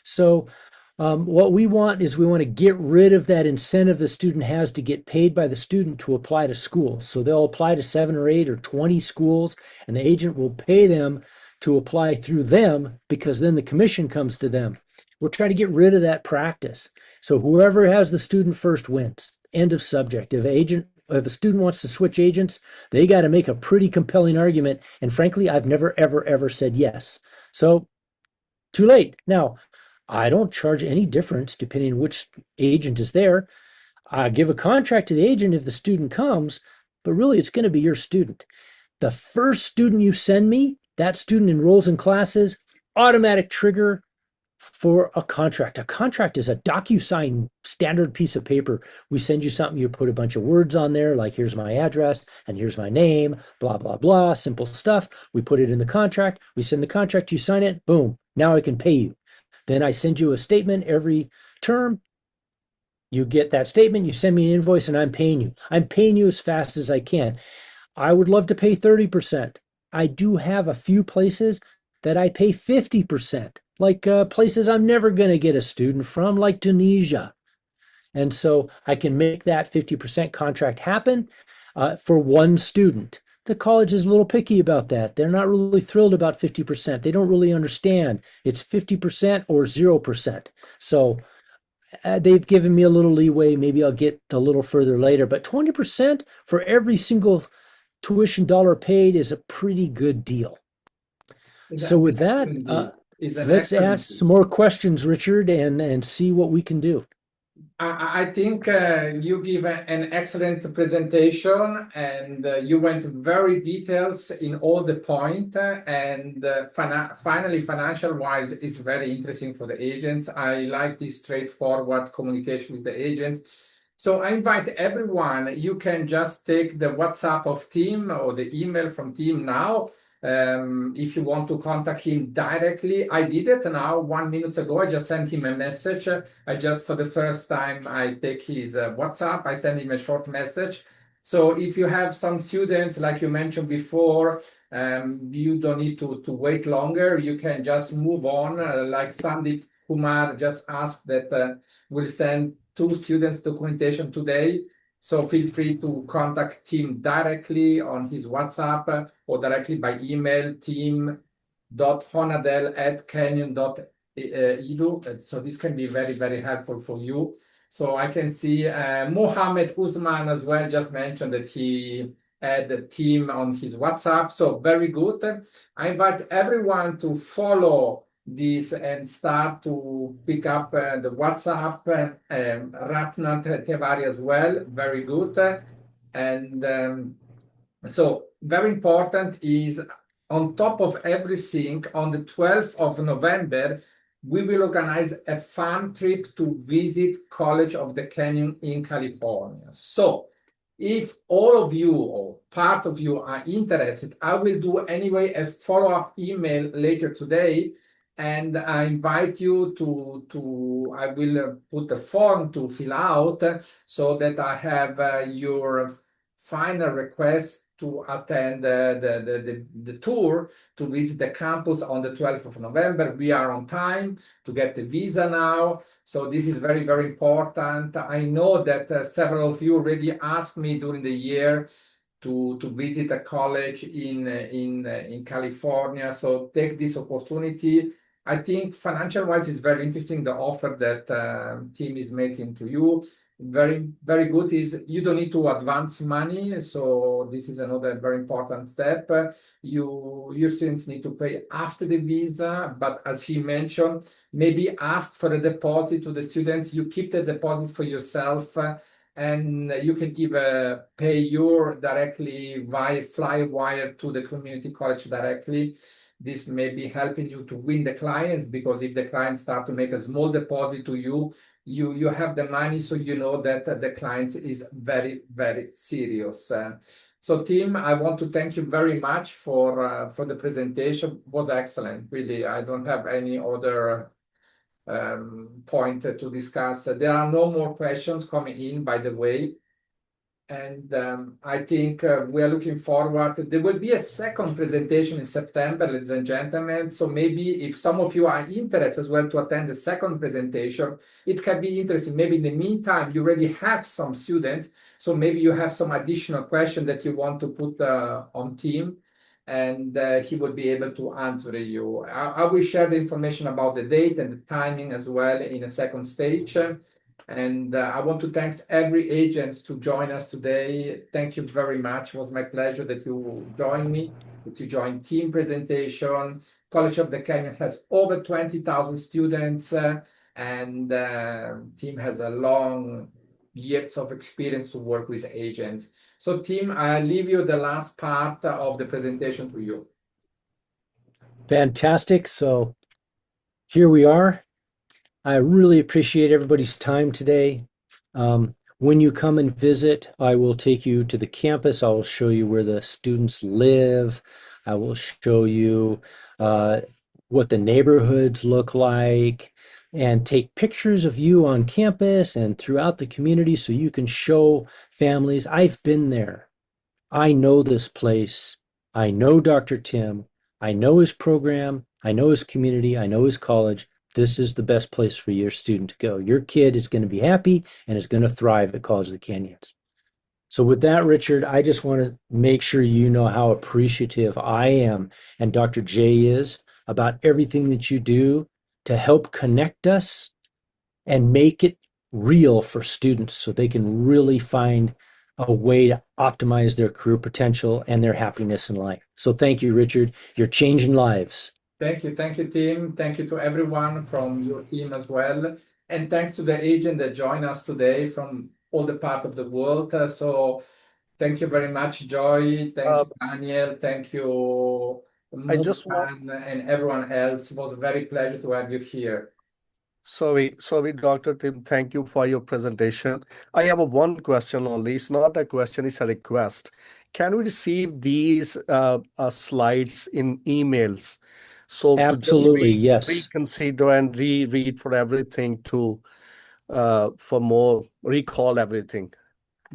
So what we want is we want to get rid of that incentive the student has to get paid by the student to apply to school. So they'll apply to 7 or 8 or 20 schools, and the agent will pay them to apply through them because then the commission comes to them. We're trying to get rid of that practice. So whoever has the student first wins. End of subject. If a student wants to switch agents, they got to make a pretty compelling argument. And frankly, I've never, ever, ever said yes. So too late. Now, I don't charge any difference depending on which agent is there. I give a contract to the agent if the student comes, but really it's going to be your student. The first student you send me, that student enrolls in classes, automatic trigger for a contract. A contract is a DocuSign standard piece of paper. We send you something, you put a bunch of words on there, like here's my address and here's my name, blah, blah, blah, simple stuff. We put it in the contract. We send the contract, you sign it, boom, now I can pay you. Then I send you a statement every term. You get that statement, you send me an invoice, and I'm paying you. I'm paying you as fast as I can. I would love to pay 30%. I do have a few places that I pay 50%, like places I'm never going to get a student from, like Tunisia. And so I can make that 50% contract happen for one student. The college is a little picky about that. They're not really thrilled about 50%. They don't really understand. It's 50% or 0%. So they've given me a little leeway. Maybe I'll get a little further later, but 20% for every single tuition dollar paid is a pretty good deal. So with that, Is an let's excellent ask some more questions, Richard, and see what we can do. I think you give an excellent presentation, and you went very details in all the point. And finally, financial wise, is very interesting for the agents. I like this straightforward communication with the agents. So I invite everyone. You can just take the WhatsApp of Tim or the email from Tim now. If you want to contact him directly, I did it now 1 minute ago. I just sent him a message. I just, for the first time, I take his WhatsApp. I send him a short message. So if you have some students, like you mentioned before, you don't need to wait longer. You can just move on. Like Sandeep Kumar just asked that we'll send 2 students documentation today. So feel free to contact Tim directly on his WhatsApp or directly by email, team.honadel@canyon.edu. So this can be very, very helpful for you. So I can see Mohammed Usman as well just mentioned that he had the team on his WhatsApp. So very good. I invite everyone to follow this and start to pick up the WhatsApp. Ratnat Tevari as well, very good. And so very important is on top of everything, on the 12th of November, we will organize a fun trip to visit College of the Canyon in California. So if all of you or part of you are interested, I will do anyway a follow-up email later today, and I invite you I will put a form to fill out so that I have your final request to attend the tour to visit the campus on the 12th of November. We are on time to get the visa now. So this is very, very important. I know that several of you already asked me during the year to visit a college in California. So take this opportunity. I think financial wise is very interesting, the offer that team is making to you. Very, very good is you don't need to advance money. So this is another very important step. Your students need to pay after the visa, but as he mentioned, maybe ask for a deposit to the students. You keep the deposit for yourself. And you can either pay your directly via Flywire to the community college directly. This may be helping you to win the clients, because if the clients start to make a small deposit to you, you have the money, so you know that the client is very, very serious. So Tim, I want to thank you very much for the presentation. It was excellent, really. I don't have any other point to discuss. There are no more questions coming in, by the way. And I think we are looking forward. There will be a second presentation in September, ladies and gentlemen. So maybe if some of you are interested as well to attend the second presentation, it can be interesting. Maybe in the meantime, you already have some students. So maybe you have some additional question that you want to put on Tim, and he will be able to answer you. I will share the information about the date and the timing as well in a second stage. And I want to thank every agent to join us today. Thank you very much. It was my pleasure that you joined me, that you joined team presentation. College of the Canyon has over 20,000 students, and team has a long years of experience to work with agents. So Tim, I leave you the last part of the presentation to you. Fantastic. So here we are. I really appreciate everybody's time today. When you come and visit, I will take you to the campus. I will show you where the students live. I will show you what the neighborhoods look like, and take pictures of you on campus and throughout the community so you can show families, I've been there. I know this place. I know Dr. Tim. I know his program. I know his community. I know his college. this is the best place for your student to go. Your kid is going to be happy and is going to thrive at College of the Canyons. So with that, Richard, I just want to make sure you know how appreciative I am and Dr. J is about everything that you do to help connect us and make it real for students so they can really find a way to optimize their career potential and their happiness in life. So thank you, Richard. You're changing lives. Thank you, Tim. Thank you to everyone from your team as well. And thanks to the agent that joined us today from all the part of the world. So thank you very much, Joy. Thank Uh, you, Daniel. Thank you, I just want, Mutan, and everyone else. It was a very pleasure to have you here. sorry, Dr. Tim, thank you for your presentation. I have a one question only. It's not a question, it's a request. Can we receive these slides in emails? So to just Absolutely, yes. reconsider and reread for everything to for more recall everything.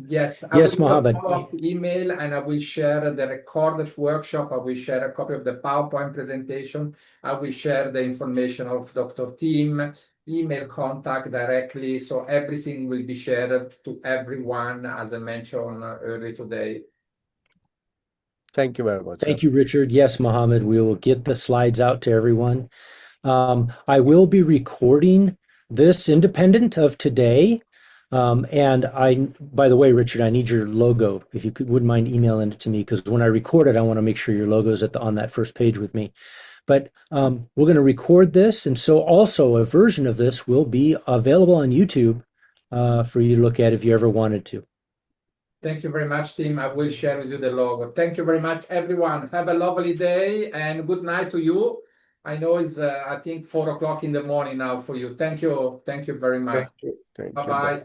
Yes, I will Yes, do a Mohammed. follow-up email and I will share the recorded workshop. I will share a copy of the PowerPoint presentation. I will share the information of Dr. Tim, email contact directly. So everything will be shared to everyone, as I mentioned earlier today. Thank you very much, sir. Thank you, Richard. Yes, Mohammed, we will get the slides out to everyone. I will be recording this independent of today. And by the way, Richard, I need your logo. If you wouldn't mind emailing it to me, because when I record it, I want to make sure your logo is on that first page with me. But we're going to record this. And so also a version of this will be available on YouTube for you to look at if you ever wanted to. Thank you very much, Tim. I will share with you the logo. Thank you very much, everyone. Have a lovely day and good night to you. I know it's, I think, 4 o'clock in the morning now for you. Thank you. Thank you very much. Thank you. Thank you. Bye. Bye-bye.